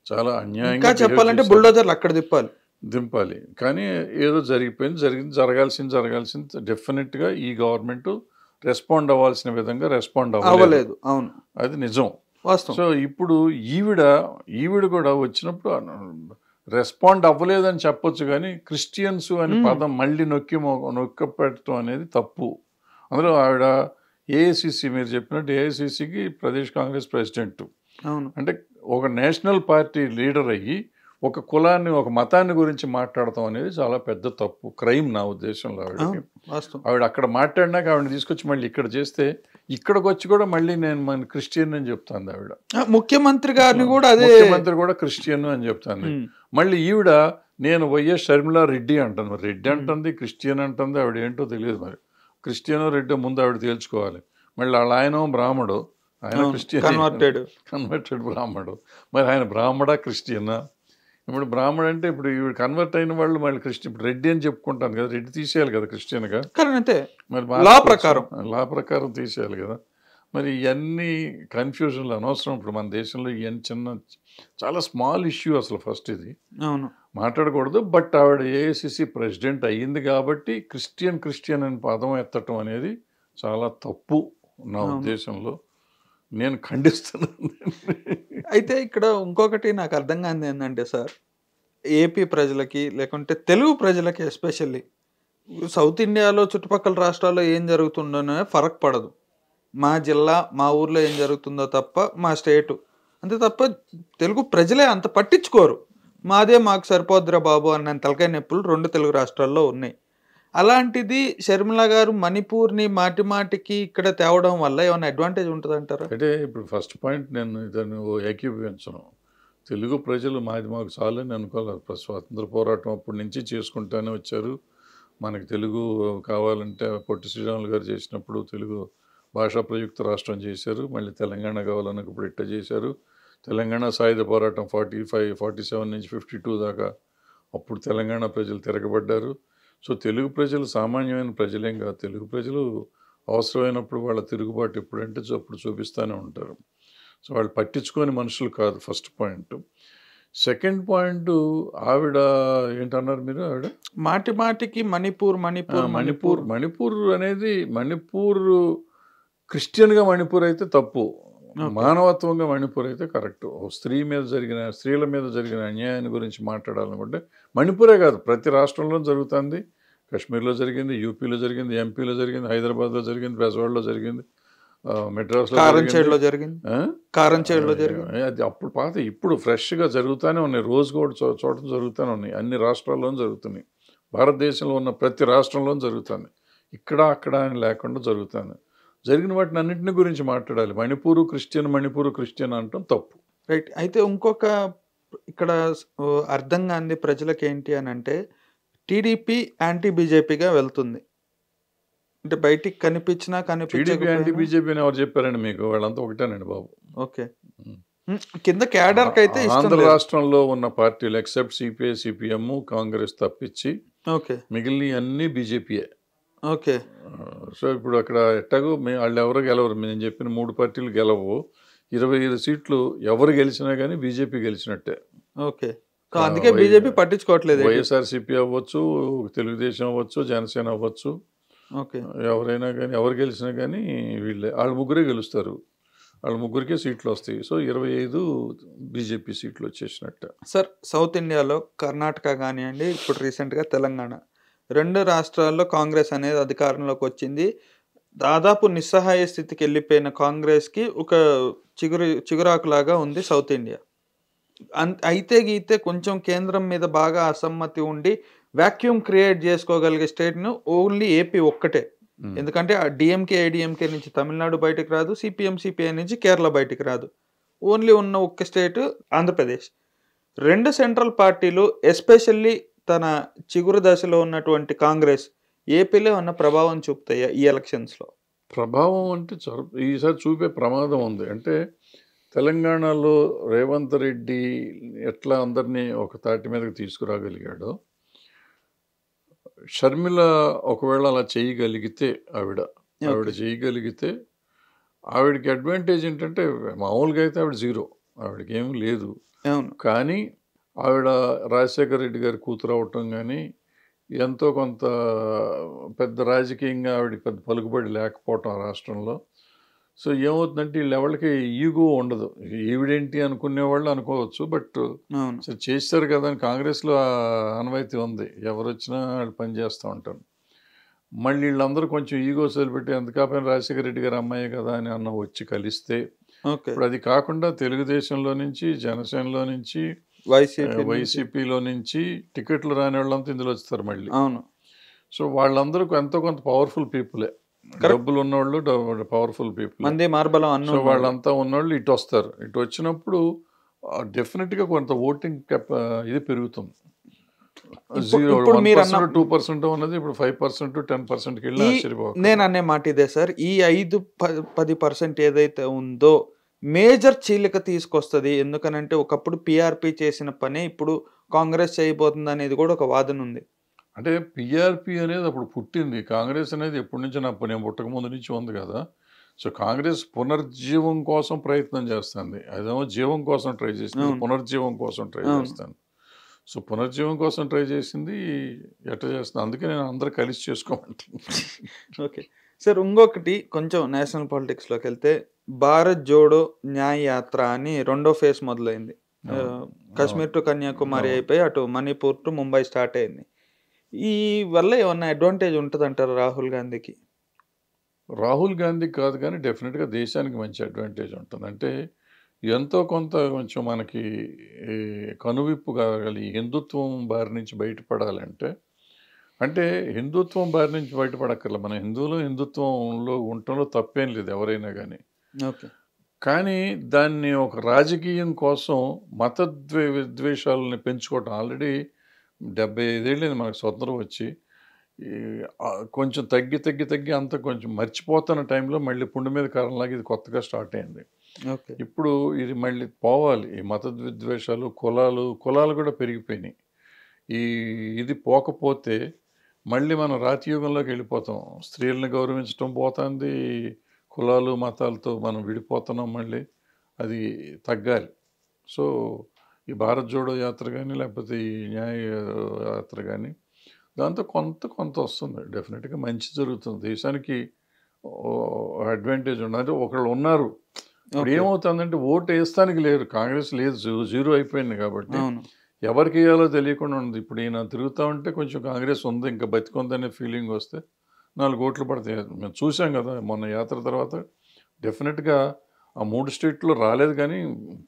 S2: చాలా అన్యాయంగా.
S1: చెప్పాలంటే బుల్డోజర్లు అక్కడ తిప్పాలి.
S2: దింపాలి. కానీ ఏదో జరిగింది జరగాల్సింది డెఫినెట్గా ఈ గవర్నమెంట్ రెస్పాండ్ అవ్వాల్సిన విధంగా రెస్పాండ్
S1: అవ్వలేదు. అవును,
S2: అది నిజం.
S1: వాస్తవం.
S2: సో ఇప్పుడు ఈవిడ కూడా వచ్చినప్పుడు రెస్పాండ్ అవ్వలేదని చెప్పొచ్చు, కానీ క్రిస్టియన్స్ అనే పదం మళ్ళీ నొక్కి పెట్టడం అనేది తప్పు. అందులో ఆవిడ ఏఐసిసి, మీరు చెప్పినట్టు ఏఐసిసికి ప్రదేశ్ కాంగ్రెస్ ప్రెసిడెంట్.
S1: అవును,
S2: అంటే ఒక నేషనల్ పార్టీ లీడర్ అయ్యి ఒక కులాన్ని ఒక మతాన్ని గురించి మాట్లాడటం అనేది చాలా పెద్ద తప్పు, క్రైమ్ నా ఉద్దేశంలో. ఆవిడ అక్కడ మాట్లాడినాక ఆవిడని తీసుకొచ్చి మళ్ళీ ఇక్కడ చేస్తే ఇక్కడికి వచ్చి కూడా మళ్ళీ నేను మన క్రిస్టియన్ అని చెప్తాను. ఆవిడ
S1: ముఖ్యమంత్రి గారిని కూడా
S2: ముఖ్యమంత్రి కూడా క్రిస్టియన్ అని చెప్తాను. మళ్ళీ ఈవిడ నేను వైఎస్ షర్మిలా రెడ్డి అంటాను. మరి రెడ్డి అంటుంది, క్రిస్టియన్ అంటుంది, ఆవిడ ఏంటో తెలియదు. మరి క్రిస్టియనో రెడ్డో ముందు ఆవిడ తేల్చుకోవాలి. మళ్ళీ ఆయన బ్రాహ్మడు, ఆయన క్రిస్టియన్, కన్వర్టెడ్ బ్రాహ్మడు. మరి ఆయన బ్రాహ్మడా క్రిస్టియనా? ఇప్పుడు బ్రాహ్మడు అంటే ఇప్పుడు ఈవిడ కన్వర్ట్ అయిన వాళ్ళు మళ్ళీ క్రిస్టియన్, ఇప్పుడు రెడ్డి అని చెప్పుకుంటాను కదా, రెడ్డి తీసేయాలి కదా క్రిస్టియన్గా. మరి లా ప్రకారం తీసేయాలి కదా. మరి ఇవన్నీ కన్ఫ్యూజన్లు అనవసరం. ఇప్పుడు మన దేశంలో ఇవన్నీ చాలా స్మాల్ ఇష్యూ అసలు. ఫస్ట్ ఇది మాట్లాడకూడదు. బట్ ఆవిడ ఏఐసిసి ప్రెసిడెంట్ అయ్యింది కాబట్టి క్రిస్టియన్ అనే పదం ఎత్తటం అనేది చాలా తప్పు నా ఉద్దేశంలో. నేను ఖండిస్తున్నాను.
S1: అయితే ఇక్కడ ఇంకొకటి నాకు అర్థం కానిది ఏంటంటే సార్, ఏపీ ప్రజలకి లేకుంటే తెలుగు ప్రజలకి ఎస్పెషల్లీ సౌత్ ఇండియాలో చుట్టుపక్కల రాష్ట్రాల్లో ఏం జరుగుతుందోనే ఫరక్ పడదు. మా జిల్లా మా ఊర్లో ఏం జరుగుతుందో తప్ప, మా స్టేటు అంతే తప్ప తెలుగు ప్రజలే అంత పట్టించుకోరు. మాకు సరిపోద్దురా బాబు అన్న తలకాయ నొప్పులు 2 తెలుగు రాష్ట్రాల్లో ఉన్నాయి. అలాంటిది షర్మిల గారు మణిపూర్ని మాటికి ఇక్కడ తేవడం వల్ల ఏమైనా అడ్వాంటేజ్ ఉంటుంది అంటారా?
S2: అంటే ఇప్పుడు ఫస్ట్ పాయింట్ నేను దాన్ని ఏకీభవించను. తెలుగు ప్రజలు మాకు చాలని అనుకోవాలి. స్వాతంత్ర పోరాటం అప్పటి నుంచి చేసుకుంటూనే వచ్చారు. మనకి తెలుగు కావాలంటే పొట్టి శ్రీరాములు గారు చేసినప్పుడు తెలుగు భాషా ప్రయుక్త రాష్ట్రం చేశారు. మళ్ళీ తెలంగాణ కావాలన్నప్పుడు ఇట్ట చేశారు. తెలంగాణ సాయుధ పోరాటం 47 నుంచి 52 దాకా అప్పుడు తెలంగాణ ప్రజలు తిరగబడ్డారు. సో తెలుగు ప్రజలు సామాన్యమైన ప్రజలేం కాదు. తెలుగు ప్రజలు అవసరమైనప్పుడు వాళ్ళ తిరుగుబాటు ఎప్పుడంటే అప్పుడు చూపిస్తూనే ఉంటారు. సో వాళ్ళు పట్టించుకొని మనుషులు కాదు, ఫస్ట్ పాయింట్. సెకండ్ పాయింట్, ఆవిడ ఏంటన్నారు మీరు? ఆవిడ
S1: మాటికి
S2: మణిపూర్ అనేది క్రిస్టియన్గా మణిపూర్ అయితే తప్పు, మానవత్వంగా మణిపూర్ అయితే కరెక్ట్. స్త్రీల మీద జరిగిన అన్యాయాన్ని గురించి మాట్లాడాలనుకుంటే మణిపూరే కాదు, ప్రతి రాష్ట్రంలో జరుగుతుంది. కాశ్మీర్లో జరిగింది, యూపీలో జరిగింది, ఎంపీలో జరిగింది, హైదరాబాద్లో జరిగింది, బెజవాడలో జరిగింది, మెడ్రాస్లో జరిగింది. అది అప్పుడు పాత, ఇప్పుడు ఫ్రెష్గా జరుగుతూనే ఉన్నాయి. రోజు కూడా చోట జరుగుతూనే ఉన్నాయి. అన్ని రాష్ట్రాల్లోనూ జరుగుతున్నాయి. భారతదేశంలో ఉన్న ప్రతి రాష్ట్రంలోనూ జరుగుతుంది. ఇక్కడ అక్కడ అని లేకుండా జరుగుతుంది. జరిగిన వాటిని అన్నింటిని గురించి మాట్లాడాలి. మణిపూరు క్రిస్టియన్ అంటాం తప్పు.
S1: రైట్. అయితే ఇంకొక ఇక్కడ అర్థం కాని ప్రజలకు ఏంటి అని అంటే, టీడీపీ యాంటీ బీజేపీగా వెళ్తుంది. అంటే బయటికి కనిపించినా
S2: టీడీపీ యాంటీ బీజేపీ అని ఎవరు చెప్పారండి మీకు? వాళ్ళంతా ఒకటేనండి బాబు.
S1: ఓకే, కింద క్యాడర్కి అయితే
S2: ఆంధ్ర రాష్ట్రంలో ఉన్న పార్టీలు ఎక్సెప్ట్ సిపిఐ, సిపిఎం, కాంగ్రెస్ తప్పించి మిగిలిన అన్ని బీజేపీయే.
S1: ఓకే.
S2: సో ఇప్పుడు అక్కడ ఎట్టాగో వాళ్ళు ఎవరు గెలవరు. నేను చెప్పిన 3 పార్టీలు గెలవు. 25 సీట్లు ఎవరు గెలిచినా కానీ బీజేపీ గెలిచినట్టే.
S1: ఓకే, అందుకే బీజేపీ పట్టించుకోవట్లేదు.
S2: వైఎస్ఆర్సీపీ అవ్వచ్చు, తెలుగుదేశం అవ్వచ్చు, జనసేన అవ్వచ్చు, ఎవరైనా కానీ ఎవరు గెలిచినా కానీ వాళ్ళు ముగ్గురే గెలుస్తారు. వాళ్ళ ముగ్గురికే సీట్లు వస్తాయి. సో 25 బీజేపీ సీట్లు వచ్చేసినట్టు.
S1: సార్, సౌత్ ఇండియాలో కర్ణాటక కానివ్వండి, ఇప్పుడు రీసెంట్గా తెలంగాణ, 2 రాష్ట్రాల్లో కాంగ్రెస్ అనేది అధికారంలోకి వచ్చింది. దాదాపు నిస్సహాయ స్థితికి వెళ్ళిపోయిన కాంగ్రెస్కి ఒక చిగురాకులాగా ఉంది సౌత్ ఇండియా. అయితే కొంచెం కేంద్రం మీద బాగా అసమ్మతి ఉండి వ్యాక్యూమ్ క్రియేట్ చేసుకోగలిగే స్టేట్ను ఓన్లీ ఏపీ ఒక్కటే. ఎందుకంటే ఆ డిఎంకే ఏడిఎంకే నుంచి తమిళనాడు బయటకు రాదు, సిపిఐ నుంచి కేరళ బయటకు రాదు. ఓన్లీ ఉన్న ఒక్క స్టేట్ ఆంధ్రప్రదేశ్. 2 సెంట్రల్ పార్టీలు ఎస్పెషల్లీ తన చిగురు దశలో ఉన్నటువంటి కాంగ్రెస్ ఏపీలో ఉన్న ప్రభావం చూపుతాయి ఈ ఎలక్షన్స్లో.
S2: ప్రభావం అంటే ఈసారి చూపే ప్రమాదం ఉంది. అంటే తెలంగాణలో రేవంత్ రెడ్డి ఎట్లా అందరినీ ఒక తాటి మీదకి తీసుకురాగలిగాడో, షర్మిల ఒకవేళ అలా చేయగలిగితే, ఆవిడ చేయగలిగితే ఆవిడకి అడ్వాంటేజ్ ఏంటంటే, మామూలుగా అయితే ఆవిడ 0, ఆవిడకి ఏమీ లేదు. కానీ ఆవిడ రాజశేఖర రెడ్డి గారి కూతురు అవటం కానీ ఎంతో కొంత పెద్ద రాజకీయంగా ఆవిడకి పెద్ద పలుకుబడి లేకపోవటం ఆ రాష్ట్రంలో. సో ఏమవుతుందంటే వీళ్ళెవరికి ఈగో ఉండదు. ఈవిడేంటి అనుకునేవాళ్ళు అనుకోవచ్చు, బట్
S1: అవును.
S2: సరే చేస్తారు కదా అని కాంగ్రెస్లో ఆ ఆనవాయితీ ఉంది, ఎవరు వచ్చినా వాళ్ళు పని చేస్తూ ఉంటారు. మళ్ళీ వీళ్ళందరూ కొంచెం ఈగో వదిలిపెట్టి ఎంత కాకపోయినా రాజశేఖర రెడ్డి గారు అమ్మాయి కదా అని అన్న వచ్చి కలిస్తే,
S1: ఓకే.
S2: ఇప్పుడు అది కాకుండా తెలుగుదేశంలో నుంచి, జనసేనలో నుంచి, వైసీపీలో నుంచి టికెట్లు రాని వాళ్ళంతా ఇందులో వస్తారు మళ్ళీ.
S1: అవును.
S2: సో వాళ్ళందరూ ఎంతో కొంత పవర్ఫుల్ పీపులే, డబ్బులు ఉన్నవాళ్ళు, పవర్ఫుల్ పీపుల్.
S1: మంది మార్బలం
S2: సో వాళ్ళంతా ఉన్నవాళ్ళు ఇటు వస్తారు. ఇటు వచ్చినప్పుడు డెఫినెట్గా కొంత ఓటింగ్ ఇది పెరుగుతుంది. 1%, 2% ఉన్నది ఇప్పుడు 5%, 10%కి వెళ్ళి ఆశ్చర్యపోవాలి.
S1: నేను అనే మాట ఇదే సార్, ఈ 5-10% ఏదైతే ఉందో మేజర్ చీలిక తీసుకొస్తుంది. ఎందుకనంటే ఒకప్పుడు పిఆర్పి చేసిన పనే ఇప్పుడు కాంగ్రెస్ చేయబోతుంది అనేది కూడా ఒక వాదన ఉంది.
S2: అంటే పిఆర్పి అనేది అప్పుడు పుట్టింది, కాంగ్రెస్ అనేది ఎప్పటి నుంచి నేను పుట్టక ముందు నుంచి ఉంది కదా. సో కాంగ్రెస్ పునర్జీవం కోసం ప్రయత్నం చేస్తుంది, అదేమో జీవం కోసం ట్రై చేసింది, పునర్జీవం కోసం ట్రై చేస్తాను. సో పునర్జీవం కోసం ట్రై చేసింది, ఎట్లా చేస్తుంది, అందుకే నేను అందరూ కలిసి చేసుకోమంటాను.
S1: ఓకే సార్, ఇంకొకటి కొంచెం నేషనల్ పాలిటిక్స్లోకి వెళ్తే భారత్ జోడో న్యాయ యాత్ర అని రెండో ఫేజ్ మొదలైంది. కాశ్మీర్ టు కన్యాకుమారి అయిపోయి అటు మణిపూర్ టు ముంబై స్టార్ట్ అయింది. ఈ వల్ల ఏమన్నా అడ్వాంటేజ్ ఉంటుంది అంటారు రాహుల్ గాంధీకి?
S2: రాహుల్ గాంధీకి కాదు కానీ డెఫినెట్గా దేశానికి మంచి అడ్వాంటేజ్ ఉంటుంది. అంటే ఎంతో కొంత కొంచెం మనకి కనువిప్పు కాగలి హిందుత్వం బారి నుంచి బయటపడాలంటే, అంటే హిందుత్వం బారి నుంచి బయటపడక్కర్ల, మన హిందుత్వంలో ఉండటంలో తప్పేం లేదు ఎవరైనా కానీ.
S1: ఓకే.
S2: కానీ దాన్ని ఒక రాజకీయం కోసం మత విద్వేషాలని పెంచుకోవటం, ఆల్రెడీ 75 ఏళ్ళైంది మనకు స్వతంత్రం వచ్చి, కొంచెం తగ్గి అంత కొంచెం మర్చిపోతున్న టైంలో మళ్ళీ పుండు మీద కారణంలాగా ఇది కొత్తగా స్టార్ట్ అయింది. ఇప్పుడు ఇది మళ్ళీ పోవాలి. ఈ మత విద్వేషాలు, కులాలు కూడా పెరిగిపోయినాయి. ఇది పోకపోతే మళ్ళీ మనం రాతియుగంలోకి వెళ్ళిపోతాం. స్త్రీలను గౌరవించడం పోతుంది, కులాలు మతాలతో మనం విడిపోతున్నాం, మళ్ళీ అది తగ్గాలి. సో ఈ భారత్ జోడో యాత్ర కానీ లేకపోతే ఈ న్యాయ యాత్ర కానీ దాంతో కొంత వస్తుంది, డెఫినెట్గా మంచి జరుగుతుంది, దేశానికి అడ్వాంటేజ్ ఉంది. అంటే ఒకళ్ళు ఉన్నారు, ఇప్పుడు ఏమవుతుందంటే ఓటు వేస్తానికి లేరు, కాంగ్రెస్ లేదు, జీరో అయిపోయింది కాబట్టి ఎవరికి వేయాలో తెలియకుండా ఉంది. ఇప్పుడు ఈయన తిరుగుతూ ఉంటే కొంచెం కాంగ్రెస్ ఉంది ఇంకా బతికొందనే ఫీలింగ్ వస్తే 4 ఓట్లు పడతాయి. మేము చూసాం కదా మొన్న యాత్ర తర్వాత, డెఫినెట్గా ఆ 3 స్టేట్లో రాలేదు కానీ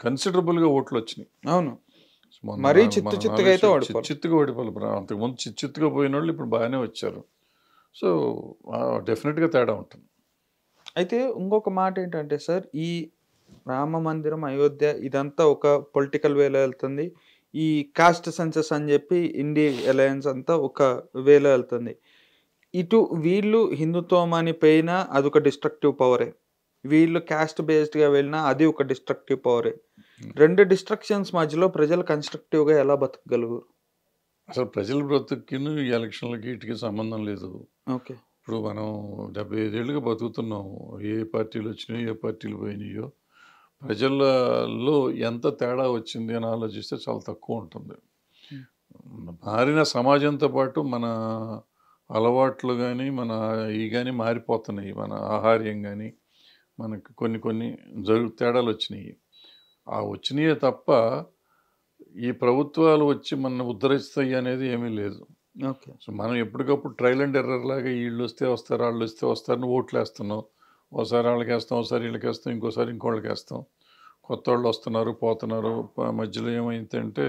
S2: కన్సిడరబుల్గా ఓట్లు వచ్చినాయి.
S1: అవును, మరీ చిత్తుగా
S2: ఓడిపోవాలి. అంతకుముందు చిత్తుగా పోయిన వాళ్ళు ఇప్పుడు బాగానే వచ్చారు. సో డెఫినెట్గా తేడా ఉంటుంది.
S1: అయితే ఇంకొక మాట ఏంటంటే సార్, ఈ రామ మందిరం, అయోధ్య ఇదంతా ఒక పొలిటికల్ వేలో వెళ్తుంది. ఈ కాస్ట్ సెన్సస్ అని చెప్పి ఇండి అలయన్స్ అంతా ఒక వేలో వెళ్తుంది. ఇటు వీళ్ళు హిందుత్వం అని పోయినా అదొక డిస్ట్రక్టివ్ పవరే, వీళ్ళు క్యాస్ట్ బేస్డ్గా వెళ్ళినా అది ఒక డిస్ట్రక్టివ్ పవరే. 2 డిస్ట్రక్షన్స్ మధ్యలో ప్రజలు కన్స్ట్రక్టివ్గా ఎలా బతకగలుగురు?
S2: అసలు ప్రజల బ్రతుకిను ఈ ఎలక్షన్లకి వీటికి సంబంధం లేదు.
S1: ఓకే.
S2: ఇప్పుడు మనం 75 ఏళ్ళుగా బతుకుతున్నాం, ఏ పార్టీలు వచ్చినాయో ఏ పార్టీలు పోయినాయో, ప్రజలలో ఎంత తేడా వచ్చింది అని ఆలోచిస్తే చాలా తక్కువ ఉంటుంది. మారిన సమాజంతో పాటు మన అలవాట్లు కానీ కానీ మారిపోతున్నాయి, మన ఆహార్యం కానీ మనకు కొన్ని తేడాలు వచ్చినాయి. ఆ వచ్చినాయే తప్ప ఈ ప్రభుత్వాలు వచ్చి మన ఉద్ధరిస్తాయి అనేది ఏమీ లేదు.
S1: ఓకే.
S2: సో మనం ఎప్పటికప్పుడు ట్రయల్ అండ్ ఎర్రర్ లాగా వీళ్ళు వస్తే వస్తారు, వాళ్ళు వస్తే వస్తారని ఓట్లు వేస్తున్నాం. ఒకసారి వాళ్ళకి వేస్తాం, ఒకసారి వీళ్ళకి వేస్తాం, ఇంకోసారి ఇంకోళ్ళకి వేస్తాం. కొత్త వాళ్ళు వస్తున్నారు పోతున్నారు. మధ్యలో ఏమైందంటే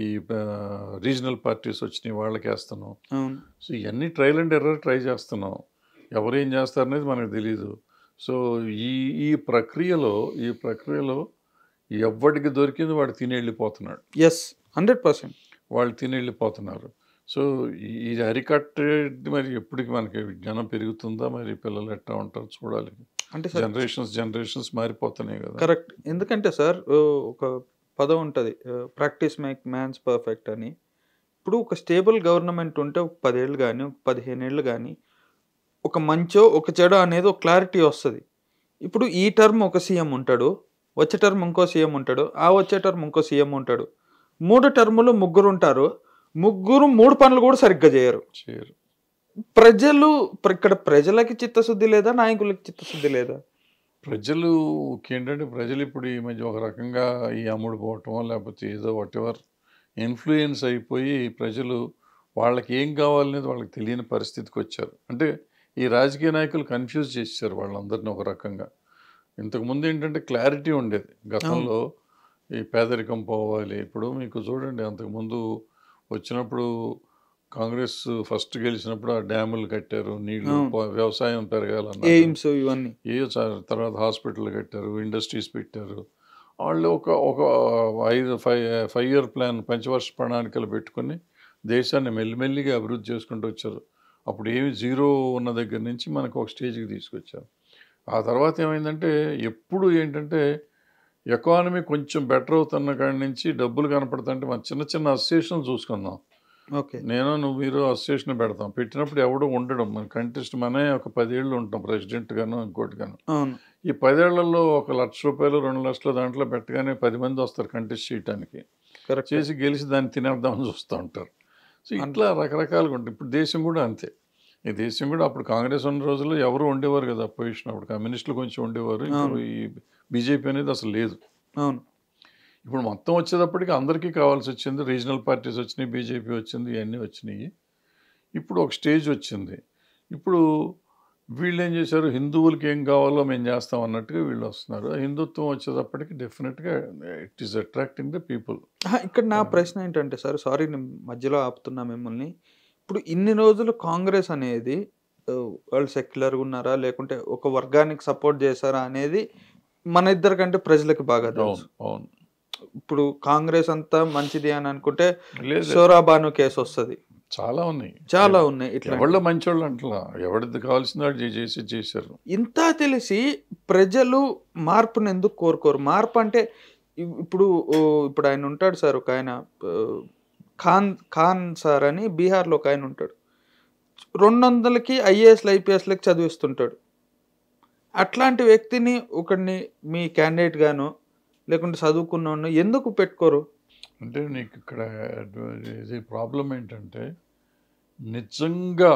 S2: ఈ రీజనల్ పార్టీస్ వచ్చినాయి, వాళ్ళకి వేస్తున్నాం. సో ఇవన్నీ ట్రయల్ అండ్ ఎర్రర్ ట్రై చేస్తున్నాం, ఎవరు ఏం చేస్తారనేది మనకు తెలీదు. సో ఈ ప్రక్రియలో ఎవరికి దొరికింది వాడు తిని వెళ్ళిపోతున్నాడు.
S1: 100% వాళ్ళు
S2: తిని వెళ్ళిపోతున్నారు. సో ఇది అరికట్టేది మరి ఎప్పటికి మనకి విజ్ఞానం పెరుగుతుందా, మరి పిల్లలు ఎట్లా ఉంటారు చూడాలి. అంటే జనరేషన్స్ మారిపోతున్నాయి కదా.
S1: కరెక్ట్. ఎందుకంటే సార్ ఒక పదం ఉంటుంది, ప్రాక్టీస్ మేక్ మ్యాన్స్ పర్ఫెక్ట్ అని. ఇప్పుడు ఒక స్టేబుల్ గవర్నమెంట్ ఉంటే ఒక 10 ఏళ్ళు కానీ ఒక 15 ఏళ్ళు కానీ ఒక మంచో ఒక చెడో అనేది ఒక క్లారిటీ వస్తుంది. ఇప్పుడు ఈ టర్మ్ ఒక సీఎం ఉంటాడు, వచ్చే టర్మ్ ఇంకో సీఎం ఉంటాడు, ఆ వచ్చే టర్మ్ ఇంకో సీఎం ఉంటాడు. 3 టర్ములు ముగ్గురు ఉంటారు, ముగ్గురు 3 పనులు కూడా సరిగ్గా చేయరు. ప్రజలు ఇక్కడ ప్రజలకి చిత్తశుద్ధి లేదా, నాయకులకి చిత్తశుద్ధి లేదా?
S2: ప్రజలు ఏంటంటే ప్రజలు ఇప్పుడు ఈ మధ్య ఒక రకంగా ఈ అమ్ముడు పోవటం లేకపోతే ఏదో వాటెవర్ ఇన్ఫ్లుయెన్స్ అయిపోయి ప్రజలు వాళ్ళకి ఏం కావాలనేది వాళ్ళకి తెలియని పరిస్థితికి వచ్చారు. అంటే ఈ రాజకీయ నాయకులు కన్ఫ్యూజ్ చేశారు వాళ్ళందరినీ ఒక రకంగా. ఇంతకుముందు ఏంటంటే క్లారిటీ ఉండేది. గతంలో ఈ పేదరికం పోవాలి. ఇప్పుడు మీకు చూడండి, అంతకుముందు వచ్చినప్పుడు కాంగ్రెస్ ఫస్ట్ గెలిచినప్పుడు ఆ డ్యాములు కట్టారు, నీళ్లు వ్యవసాయం పెరగాలన్నారు,
S1: ఎయిమ్స్ ఇవన్నీ
S2: తర్వాత హాస్పిటల్ కట్టారు, ఇండస్ట్రీస్ పెట్టారు. వాళ్ళు ఒక ఒక 5 ఇయర్ ప్లాన్, పంచవర్ష ప్రణాళికలు పెట్టుకొని దేశాన్ని మెల్లిమెల్లిగా అభివృద్ధి చేసుకుంటూ వచ్చారు. అప్పుడు ఏమి జీరో ఉన్న దగ్గర నుంచి మనకు ఒక స్టేజ్కి తీసుకొచ్చారు. ఆ తర్వాత ఏమైందంటే ఎప్పుడు ఏంటంటే ఎకానమీ కొంచెం బెటర్ అవుతున్న కాడి నుంచి డబ్బులు కనపడుతుంటే మన చిన్న చిన్న అసోసియేషన్ చూసుకుందాం.
S1: ఓకే,
S2: మీరు అసోసియేషన్ పెడతాం, పెట్టినప్పుడు ఎవడో ఉండడం, మన కంటెస్ట్ మనే ఒక 10 ఏళ్ళు ఉంటాం ప్రెసిడెంట్ గాను ఇంకోటి గాను. ఈ 10 ఏళ్లలో ₹1,00,000 2,00,000 దాంట్లో పెట్టగానే 10 మంది వస్తారు కంటెస్ట్ చేయడానికి. చేసి గెలిచి దాన్ని తినేద్దామని చూస్తూ ఉంటారు. సో ఇట్లా రకరకాలుగా ఉంటాయి. ఇప్పుడు దేశం కూడా అంతే. ఈ దేశం కూడా అప్పుడు కాంగ్రెస్ ఉన్న రోజుల్లో ఎవరు ఉండేవారు కదా అపోజిషన్. అప్పుడు కమ్యూనిస్టులు కొంచెం ఉండేవారు, ఈ బీజేపీ అనేది అసలు లేదు.
S1: అవును,
S2: ఇప్పుడు మొత్తం వచ్చేటప్పటికి అందరికీ కావాల్సి వచ్చింది. రీజనల్ పార్టీస్ వచ్చినాయి, బీజేపీ వచ్చింది, ఇవన్నీ వచ్చినాయి. ఇప్పుడు ఒక స్టేజ్ వచ్చింది. ఇప్పుడు వీళ్ళు ఏం చేశారు, హిందువులకి ఏం కావాలో మేము చేస్తాం అన్నట్టుగా వీళ్ళు వస్తున్నారు. హిందుత్వం వచ్చేటప్పటికి డెఫినెట్గా it is attracting the people.
S1: ఇక్కడ నా ప్రశ్న ఏంటంటే సార్, సారీ నేను మధ్యలో ఆపుతున్నా మిమ్మల్ని. ఇప్పుడు ఇన్ని రోజులు కాంగ్రెస్ అనేది వాళ్ళు సెక్యులర్గా ఉన్నారా లేకుంటే ఒక వర్గానికి సపోర్ట్ చేశారా అనేది మన ఇద్దరికంటే ప్రజలకి బాగా తెలుసు.
S2: అవును,
S1: ఇప్పుడు కాంగ్రెస్ అంతా మంచిది అని అనుకుంటే సోరాబాను కేసు వస్తుంది, చాలా ఉన్నాయి. ఇట్లా
S2: ఎవళ్ళ మంచోళ్ళు అంటలా, ఎవరిది కావాల్సిన చేశారు.
S1: ఇంత తెలిసి ప్రజలు మార్పుని ఎందుకు కోరుకోరు? మార్పు అంటే ఇప్పుడు ఆయన ఉంటాడు సార్, ఒక ఆయన ఖాన్ సార్ అని బీహార్లో ఒక ఆయన ఉంటాడు, 200కి ఐఏఎస్లు ఐపీఎస్లకి చదివిస్తుంటాడు. అట్లాంటి వ్యక్తిని ఒకడిని మీ క్యాండిడేట్ గాను లేకుంటే చదువుకున్న ఎందుకు పెట్టుకోరు?
S2: అంటే నీకు ఇక్కడ ప్రాబ్లం ఏంటంటే, నిజంగా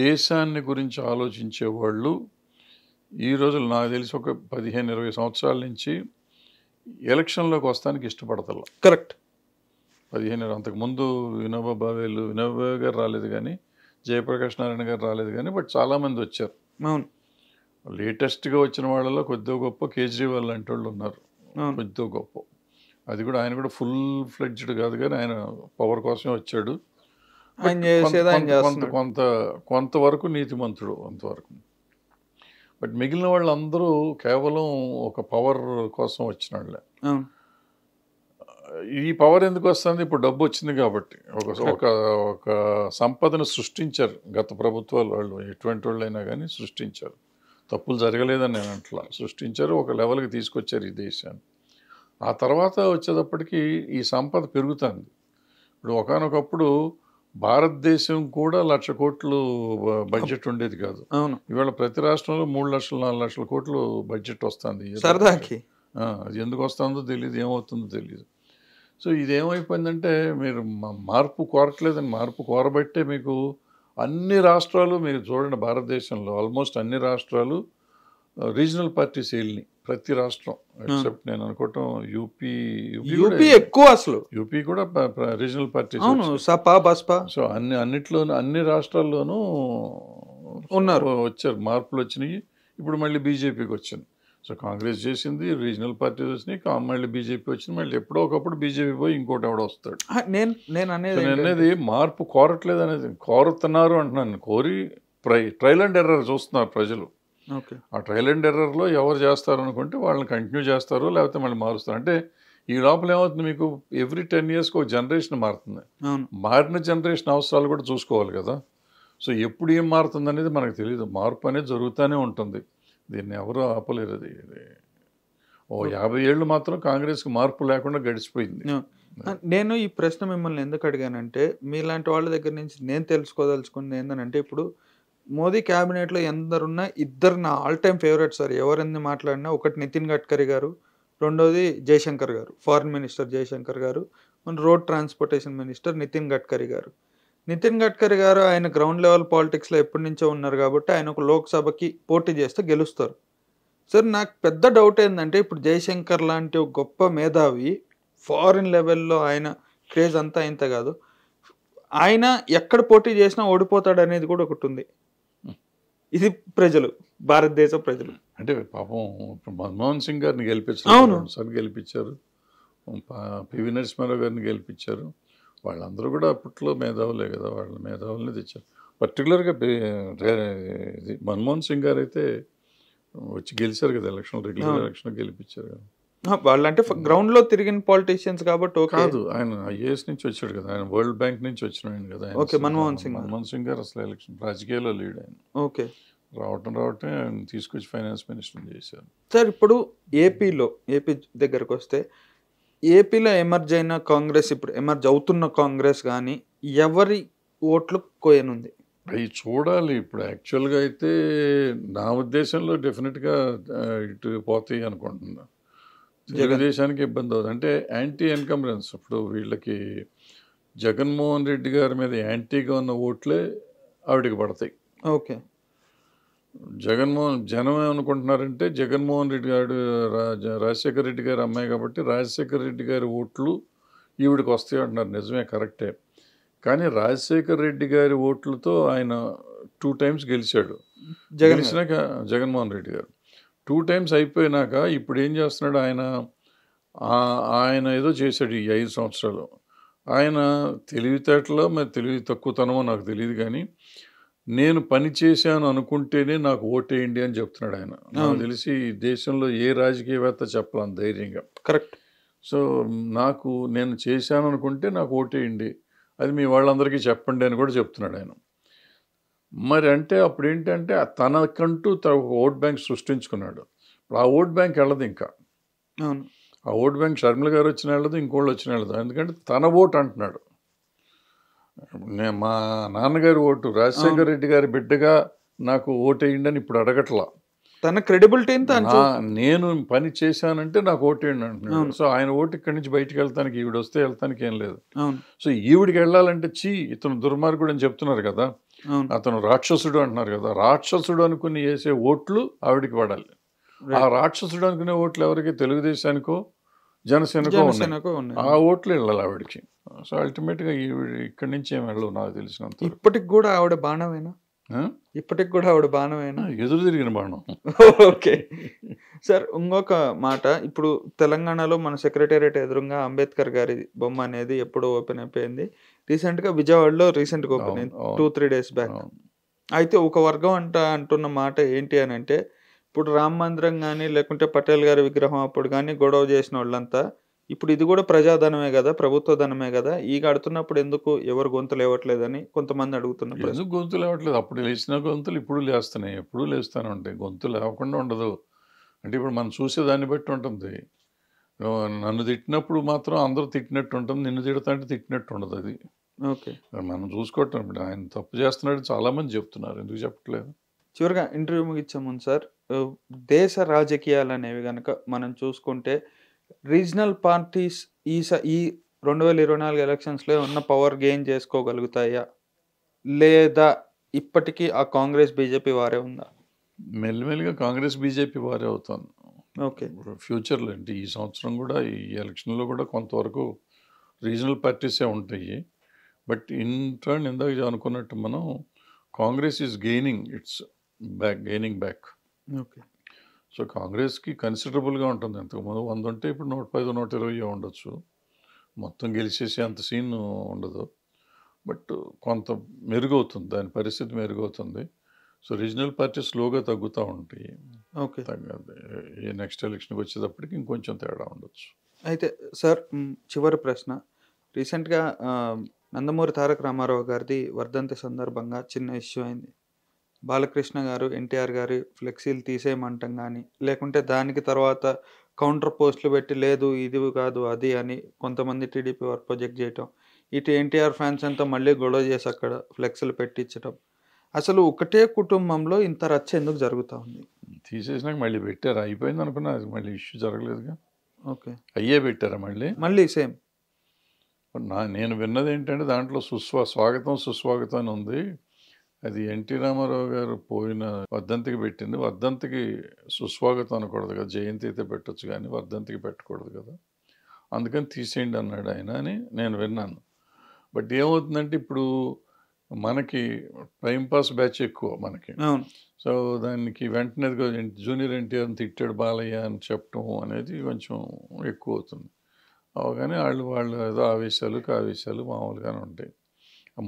S2: దేశాన్ని గురించి ఆలోచించే వాళ్ళు ఈ రోజులు నాకు తెలిసి ఒక 15-20 సంవత్సరాల నుంచి ఎలక్షన్లోకి వస్తానికి ఇష్టపడతారు.
S1: కరెక్ట్.
S2: 15 అంతకుముందు వినోబా భావే గారు రాలేదు కానీ, జయప్రకాష్ నారాయణ గారు రాలేదు కానీ, బట్ చాలామంది వచ్చారు.
S1: అవును,
S2: లేటెస్ట్గా వచ్చిన వాళ్ళలో కొద్దిగా గొప్ప కేజ్రీవాల్ లాంటి వాళ్ళు ఉన్నారు, కొద్దిగా గొప్ప. అది కూడా ఆయన కూడా ఫుల్ ఫ్లెడ్జ్డ్ కాదు కానీ ఆయన పవర్ కోసమే వచ్చాడు. కొంతవరకు నీతిమంతుడు అంతవరకు. బట్ మిగిలిన వాళ్ళందరూ కేవలం ఒక పవర్ కోసం వచ్చిన వాళ్ళే. ఈ పవర్ ఎందుకు వస్తుంది? ఇప్పుడు డబ్బు వచ్చింది కాబట్టి. ఒక సంపదను సృష్టించారు గత ప్రభుత్వాలు, వాళ్ళు ఎటువంటి వాళ్ళు అయినా కానీ సృష్టించారు. తప్పులు జరగలేదని నేను అట్లా సృష్టించారు, ఒక లెవెల్కి తీసుకొచ్చారు ఈ దేశాన్ని. ఆ తర్వాత వచ్చేటప్పటికి ఈ సంపద పెరుగుతుంది. ఇప్పుడు ఒకానొకప్పుడు భారతదేశం కూడా 1,00,000 కోట్లు బడ్జెట్ ఉండేది కాదు. ఇవాళ ప్రతి రాష్ట్రంలో 3 లక్షలు 4 లక్షల కోట్లు బడ్జెట్ వస్తుంది.
S1: సరదాకి
S2: అది ఎందుకు వస్తుందో తెలియదు, ఏమవుతుందో తెలియదు. సో ఇదేమైపోయిందంటే, మీరు మార్పు కోరట్లేదని, మార్పు కోరబట్టే మీకు అన్ని రాష్ట్రాలు, మీరు చూడండి భారతదేశంలో ఆల్మోస్ట్ అన్ని రాష్ట్రాలు రీజనల్ పార్టీస్ వెళ్ళినాయి. ప్రతి రాష్ట్రం ఎక్సెప్ట్ నేను అనుకోవటం యూపీ
S1: ఎక్కువ, అసలు
S2: యూపీ కూడా రీజనల్ పార్టీస్,
S1: సపా బస్పా.
S2: సో అన్నిట్లోనూ అన్ని రాష్ట్రాల్లోనూ
S1: ఉన్నారు,
S2: వచ్చారు, మార్పులు వచ్చినాయి. ఇప్పుడు మళ్ళీ బీజేపీకి వచ్చింది. సో కాంగ్రెస్ చేసింది, రీజనల్ పార్టీస్ వచ్చినాయి, మళ్ళీ బీజేపీ వచ్చింది, మళ్ళీ ఎప్పుడో ఒకప్పుడు బీజేపీ పోయి ఇంకోటి ఎవడో వస్తాడు.
S1: నేను అనేది
S2: మార్పు కోరట్లేదు అనేది, కోరుతున్నారు అంటున్నాను. కోరి ట్రయల్ అండ్ ఎర్రర్ చూస్తున్నారు ప్రజలు. ఆ ట్రయల్ అండ్ ఎర్రర్లో ఎవరు చేస్తారు అనుకుంటే వాళ్ళని కంటిన్యూ చేస్తారు, లేకపోతే మళ్ళీ మారుస్తారు. అంటే ఈ లోపల ఏమవుతుంది, మీకు ఎవ్రీ 10 yearsకి ఒక జనరేషన్ మారుతుంది. మారిన జనరేషన్ అవసరాలు కూడా చూసుకోవాలి కదా. సో ఎప్పుడు ఏం మారుతుంది అనేది మనకు తెలియదు. మార్పు అనేది జరుగుతూనే ఉంటుంది, దీన్ని ఎవరు ఆపలేరు. అది 50 ఏళ్ళు మాత్రం కాంగ్రెస్కి మార్పు లేకుండా గడిచిపోయింది.
S1: నేను ఈ ప్రశ్న మిమ్మల్ని ఎందుకు అడిగానంటే, మీలాంటి వాళ్ళ దగ్గర నుంచి నేను తెలుసుకోదలుచుకుంది ఏంటంటే, ఇప్పుడు మోదీ క్యాబినెట్లో ఎందరున్నా ఇద్దరు నా ఆల్ టైమ్ ఫేవరెట్ సార్. ఎవరెన్ని మాట్లాడినా, ఒకటి నితిన్ గడ్కరీ గారు, రెండోది జయశంకర్ గారు, ఫారిన్ మినిస్టర్ జయశంకర్ గారు, మన road transportation minister Nitin Gadkari garu. Nitin Gadkari గారు ఆయన గ్రౌండ్ లెవెల్ పాలిటిక్స్లో ఎప్పటి నుంచో ఉన్నారు కాబట్టి ఆయన ఒక లోక్సభకి పోటీ చేస్తే గెలుస్తారు. సార్ నాకు పెద్ద డౌట్ ఏంటంటే ఇప్పుడు జయశంకర్ లాంటి ఒక గొప్ప మేధావి ఫారిన్ లెవెల్లో ఆయన క్రేజ్ అంతా ఇంత కాదు, ఆయన ఎక్కడ పోటీ చేసినా ఓడిపోతాడు అనేది కూడా ఒకటి ఉంది. ఇది ప్రజలు, భారతదేశ ప్రజలు
S2: అంటే పాపం ఇప్పుడు మన్మోహన్ సింగ్ గారిని
S1: అవును.
S2: గెలిపించారు గెలిపించారు, పివి నరసింహారావు గారిని గెలిపించారు. వాళ్ళందరూ కూడా అప్పట్లో మేధావులే కదా, వాళ్ళ మేధావుల్ని తెచ్చారు. పర్టికులర్గా మన్మోహన్ సింగ్ గారు అయితే వచ్చి గెలిచారు కదా ఎలక్షన్, రెగ్యులర్ ఎలక్షన్ గెలిపించారు కదా.
S1: వాళ్ళంటే గ్రౌండ్ లో తిరిగిన పాలిటీషియన్స్ కాబట్టి ఓకే.
S2: కాదు, ఆయన ఐఏఎస్ నుంచి వచ్చాడు కదా, ఆయన వరల్డ్ బ్యాంక్ నుంచి వచ్చిన ఆయన కదా.
S1: ఓకే, మన్మోహన్
S2: సింగ్ గారు అసలు ఎలక్షన్ రాజకీయాల్లో లీడ్ ఆయన.
S1: ఓకే,
S2: రావటం ఆయన తీసుకొచ్చి ఫైనాన్స్ మినిస్టర్ చేశారు.
S1: సార్ ఇప్పుడు ఏపీ దగ్గరకు వస్తే, ఏపీలో ఎమర్జ్ అయిన కాంగ్రెస్, ఇప్పుడు ఎమర్జ్ అవుతున్న కాంగ్రెస్ కానీ ఎవరి ఓట్లు కోయనుంది?
S2: అవి చూడాలి. ఇప్పుడు యాక్చువల్గా అయితే నా ఉద్దేశంలో డెఫినెట్గా ఇటు పోతాయి అనుకుంటున్నా. తెలుగుదేశానికి ఇబ్బంది అవుతుంది, అంటే యాంటీ ఎన్కంబరెన్స్. ఇప్పుడు వీళ్ళకి జగన్మోహన్ రెడ్డి గారి మీద యాంటీగా ఉన్న ఓట్లే ఆవిడకి పడతాయి.
S1: ఓకే,
S2: జనం ఏమనుకుంటున్నారంటే జగన్మోహన్ రెడ్డి గారు రాజశేఖర రెడ్డి గారి అమ్మాయి కాబట్టి రాజశేఖర రెడ్డి గారి ఓట్లు ఈవిడికి వస్తాయి అంటున్నారు. నిజమే, కరెక్టే. కానీ రాజశేఖర రెడ్డి గారి ఓట్లతో ఆయన 2 times గెలిచాడు. గెలిచినాక జగన్మోహన్ రెడ్డి గారు 2 times అయిపోయినాక ఇప్పుడు ఏం చేస్తున్నాడు ఆయన ఏదో చేశాడు ఈ 5 సంవత్సరాలు. ఆయన తెలివితేటలో మరి తెలివి తక్కువతనమో నాకు తెలియదు, కానీ నేను పని చేశాను అనుకుంటేనే నాకు ఓటేయండి అని చెప్తున్నాడు ఆయన. నాకు తెలిసి దేశంలో ఏ రాజకీయవేత్త చెప్పాలని ధైర్యంగా.
S1: కరెక్ట్.
S2: సో నేను చేశాను అనుకుంటే నాకు ఓటేయండి, అది మీ వాళ్ళందరికీ చెప్పండి అని కూడా చెప్తున్నాడు ఆయన. మరి అంటే అప్పుడు ఏంటంటే తనకంటూ ఓట్ బ్యాంక్ సృష్టించుకున్నాడు. ఇప్పుడు ఆ ఓట్ బ్యాంక్ వెళ్ళదు, ఇంకా ఆ ఓట్ బ్యాంక్ షర్మిల గారు వచ్చిన వెళ్ళదు, ఇంకోళ్ళు వచ్చిన వెళ్ళదు. ఎందుకంటే తన ఓటు అంటున్నాడు. మా నాన్నగారి ఓటు రాజశేఖర రెడ్డి గారి బిడ్డగా నాకు ఓటేయండి అని ఇప్పుడు అడగట్లా.
S1: తన క్రెడిబిలిటీ
S2: నేను పని చేశానంటే నాకు ఓటేయండి అంటున్నాడు. సో ఆయన ఓటు ఇక్కడి నుంచి బయటకు వెళ్తానికి, ఈవిడ వస్తే వెళ్తానికి ఏం లేదు. సో ఈవిడికి వెళ్ళాలంటే ఇతను దుర్మార్గుడు అని చెప్తున్నారు కదా, అతను రాక్షసుడు అంటున్నారు కదా, రాక్షసుడు అనుకుని వేసే ఓట్లు ఆవిడికి పడాలి. ఆ రాక్షసుడు అనుకునే ఓట్లు ఎవరికి? తెలుగుదేశానికో జనసేనకో ఉన్నాయి. ఆ ఓట్లు వెళ్ళాలి ఆవిడికి. సో అల్టిమేట్గా ఇక్కడి నుంచి ఏం వెళ్ళవు నాకు తెలిసినంత.
S1: ఇప్పటికి కూడా ఆవిడ బాణమేనా?
S2: ఎదురు తిరిగిన బాణం.
S1: ఓకే సార్, ఇంకొక మాట, ఇప్పుడు తెలంగాణలో మన సెక్రటేరియట్ ఎదురుగా అంబేద్కర్ గారి బొమ్మ అనేది ఎప్పుడో ఓపెన్ అయిపోయింది. రీసెంట్గా విజయవాడలో ఓపెన్ అయింది 2-3 days బ్యాక్. అయితే ఒక వర్గం అంటున్న మాట ఏంటి అని అంటే, ఇప్పుడు రామ మందిరం కానీ లేకుంటే పటేల్ గారి విగ్రహం అప్పుడు కానీ గొడవ చేసిన వాళ్ళంతా ఇప్పుడు ఇది కూడా ప్రజాధనమే కదా, ప్రభుత్వ ధనమే కదా, ఈ కడుతున్నప్పుడు ఎందుకు ఎవరు గొంతులు ఇవ్వట్లేదని కొంతమంది అడుగుతున్నారు.
S2: ఎందుకు గొంతులు ఇవ్వట్లేదు? అప్పుడు లేచిన గొంతులు ఇప్పుడు లేస్తున్నాయి, ఎప్పుడు లేస్తూనే ఉంటాయి. గొంతులు లేకుండా ఉండదు. అంటే ఇప్పుడు మనం చూసేదాన్ని బట్టి ఉంటుంది. నన్ను తిట్టినప్పుడు మాత్రం అందరూ తిట్టినట్టు ఉంటుంది, నిన్ను తిడతాంటే తిట్టినట్టు ఉండదు. అది
S1: ఓకే,
S2: మనం చూసుకోవటం. ఇప్పుడు ఆయన తప్పు చేస్తున్నాడు చాలామంది చెప్తున్నారు, ఎందుకు చెప్పట్లేదు?
S1: చివరిగా ఇంటర్వ్యూ ముగించే ముందు సార్, దేశ రాజకీయాలు అనేవి కనుక మనం చూసుకుంటే రీజనల్ పార్టీస్ ఈ 2024 ఎలక్షన్స్లో ఉన్న పవర్ గెయిన్ చేసుకోగలుగుతాయా, లేదా ఇప్పటికీ ఆ కాంగ్రెస్ బీజేపీ వారే ఉందా?
S2: మెల్లిమెల్లిగా కాంగ్రెస్ బీజేపీ వారే అవుతాను.
S1: ఓకే,
S2: ఫ్యూచర్లో అంటే ఈ సంవత్సరం కూడా ఈ ఎలక్షన్లో కూడా కొంతవరకు రీజనల్ పార్టీసే ఉంటాయి. బట్ ఇందాక అనుకున్నట్టు మనం Congress is gaining back.
S1: Okay,
S2: so కాంగ్రెస్కి కన్సిడరబుల్గా ఉంటుంది. ఎంతకుముందు 100 ఉంటే ఇప్పుడు 110-120 ఉండొచ్చు. మొత్తం గెలిచేసే అంత సీన్ ఉండదు, బట్ కొంత మెరుగవుతుంది, దాని పరిస్థితి మెరుగవుతుంది. సో రీజనల్ పార్టీస్ స్లోగా తగ్గుతూ ఉంటాయి.
S1: ఓకే,
S2: నెక్స్ట్ ఎలక్షన్కి వచ్చేటప్పటికి ఇంకొంచెం తేడా ఉండొచ్చు.
S1: అయితే సార్ చివరి ప్రశ్న, రీసెంట్గా నందమూరి తారక రామారావు గారిది వర్ధంతి సందర్భంగా చిన్న ఇష్యూ అయింది. బాలకృష్ణ గారు ఎన్టీఆర్ గారి ఫ్లెక్సీలు తీసేయమంటాం కానీ, లేకుంటే దానికి తర్వాత కౌంటర్ పోస్టులు పెట్టి లేదు ఇది కాదు అది అని కొంతమంది టీడీపీ వారు ప్రొజెక్ట్ చేయటం, ఇటు ఎన్టీఆర్ ఫ్యాన్స్ అంతా మళ్ళీ గొడవ చేసి అక్కడ ఫ్లెక్సీలు పెట్టించడం, అసలు ఒకటే కుటుంబంలో ఇంత రచ్చ ఎందుకు జరుగుతూ ఉంది?
S2: తీసేసినాక మళ్ళీ పెట్టారు, అయిపోయింది అనుకున్నా, అది మళ్ళీ ఇష్యూ జరగలేదుగా.
S1: ఓకే.
S2: అయ్యే పెట్టారా మళ్ళీ?
S1: మళ్ళీ సేమ్.
S2: నేను విన్నది ఏంటంటే దాంట్లో స్వాగతం సుస్వాగతం అని ఉంది. అది ఎన్టీ రామారావు గారు పోయిన వర్ధంతికి పెట్టింది. వర్ధంతికి సుస్వాగతం అనకూడదు కదా, జయంతి అయితే పెట్టొచ్చు కానీ వర్ధంతికి పెట్టకూడదు కదా, అందుకని తీసేయండి అన్నాడు ఆయన అని నేను విన్నాను. బట్ ఏమవుతుందంటే ఇప్పుడు మనకి టైం పాస్ బ్యాచ్ ఎక్కువ మనకి.
S1: అవును.
S2: సో దానికి వెంటనే జూనియర్ ఎన్టీఆర్ని తిట్టాడు బాలయ్య అని చెప్పడం అనేది కొంచెం ఎక్కువ అవుతుంది. అవగానే వాళ్ళు ఏదో ఆవేశాలు కావేశాలు మామూలుగానే ఉంటాయి.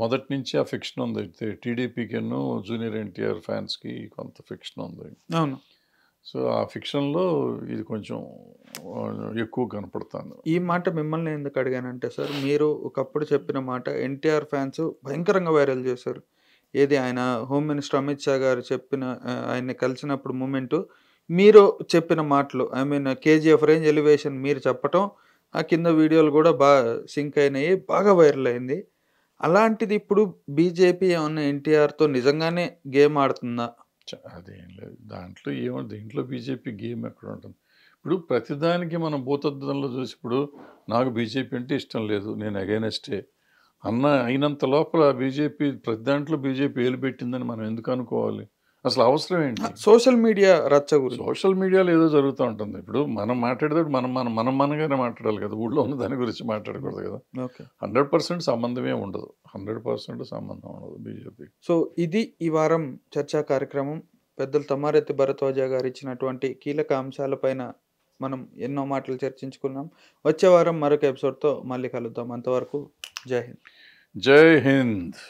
S2: మొదటి నుంచి ఆ ఫిక్షన్ ఉంది. టీడీపీకిను జూనియర్ ఎన్టీఆర్ ఫ్యాన్స్కి కొంత ఫిక్షన్ ఉంది.
S1: అవును.
S2: సో ఆ ఫిక్షన్లో ఇది కొంచెం ఎక్కువ కనపడుతుంది.
S1: ఈ మాట మిమ్మల్ని ఎందుకు అడిగానంటే సార్, మీరు ఒకప్పుడు చెప్పిన మాట ఎన్టీఆర్ ఫ్యాన్స్ భయంకరంగా వైరల్ చేశారు. ఏది ఆయన హోమ్ మినిస్టర్ అమిత్ షా గారు చెప్పిన ఆయన్ని కలిసినప్పుడు మూమెంటు, మీరు చెప్పిన మాటలు, I mean KGF range elevation మీరు చెప్పటం, ఆ కింద వీడియోలు కూడా బాగా సింక్ అయినాయి, బాగా వైరల్ అయింది. అలాంటిది ఇప్పుడు బీజేపీ ఏమన్నా ఎన్టీఆర్తో నిజంగానే గేమ్ ఆడుతుందా?
S2: అదేం లేదు దాంట్లో. దీంట్లో బీజేపీ గేమ్ ఎక్కడ ఉంటుంది? ఇప్పుడు ప్రతిదానికి మనం భూతద్దంలో చూసి, ఇప్పుడు నాకు బీజేపీ అంటే ఇష్టం లేదు, నేను అగైనెస్టే అయినంత లోపల బీజేపీ ప్రతి దాంట్లో బీజేపీ ఏలు పెట్టిందని మనం ఎందుకు అనుకోవాలి? అసలు అవసరం ఏంటి?
S1: సోషల్ మీడియా రచ్చ గురించి.
S2: సోషల్ మీడియాలో ఏదో జరుగుతూ ఉంటుంది. ఇప్పుడు మనం మాట్లాడేటప్పుడు మనగానే మాట్లాడాలి కదా, ఊళ్ళో ఉన్న దాని గురించి మాట్లాడకూడదు కదా. 100% సంబంధమే ఉండదు, 100% సంబంధం ఉండదు బీజేపీ.
S1: సో ఇది ఈ వారం చర్చా కార్యక్రమం. పెద్దలు తమ్మారెత్తి భరద్వాజ గారు ఇచ్చినటువంటి కీలక అంశాలపైన మనం ఎన్నో మాటలు చర్చించుకున్నాం. వచ్చే వారం మరొక ఎపిసోడ్తో మళ్ళీ కలుద్దాం. అంతవరకు జై హింద్.
S2: జై హింద్.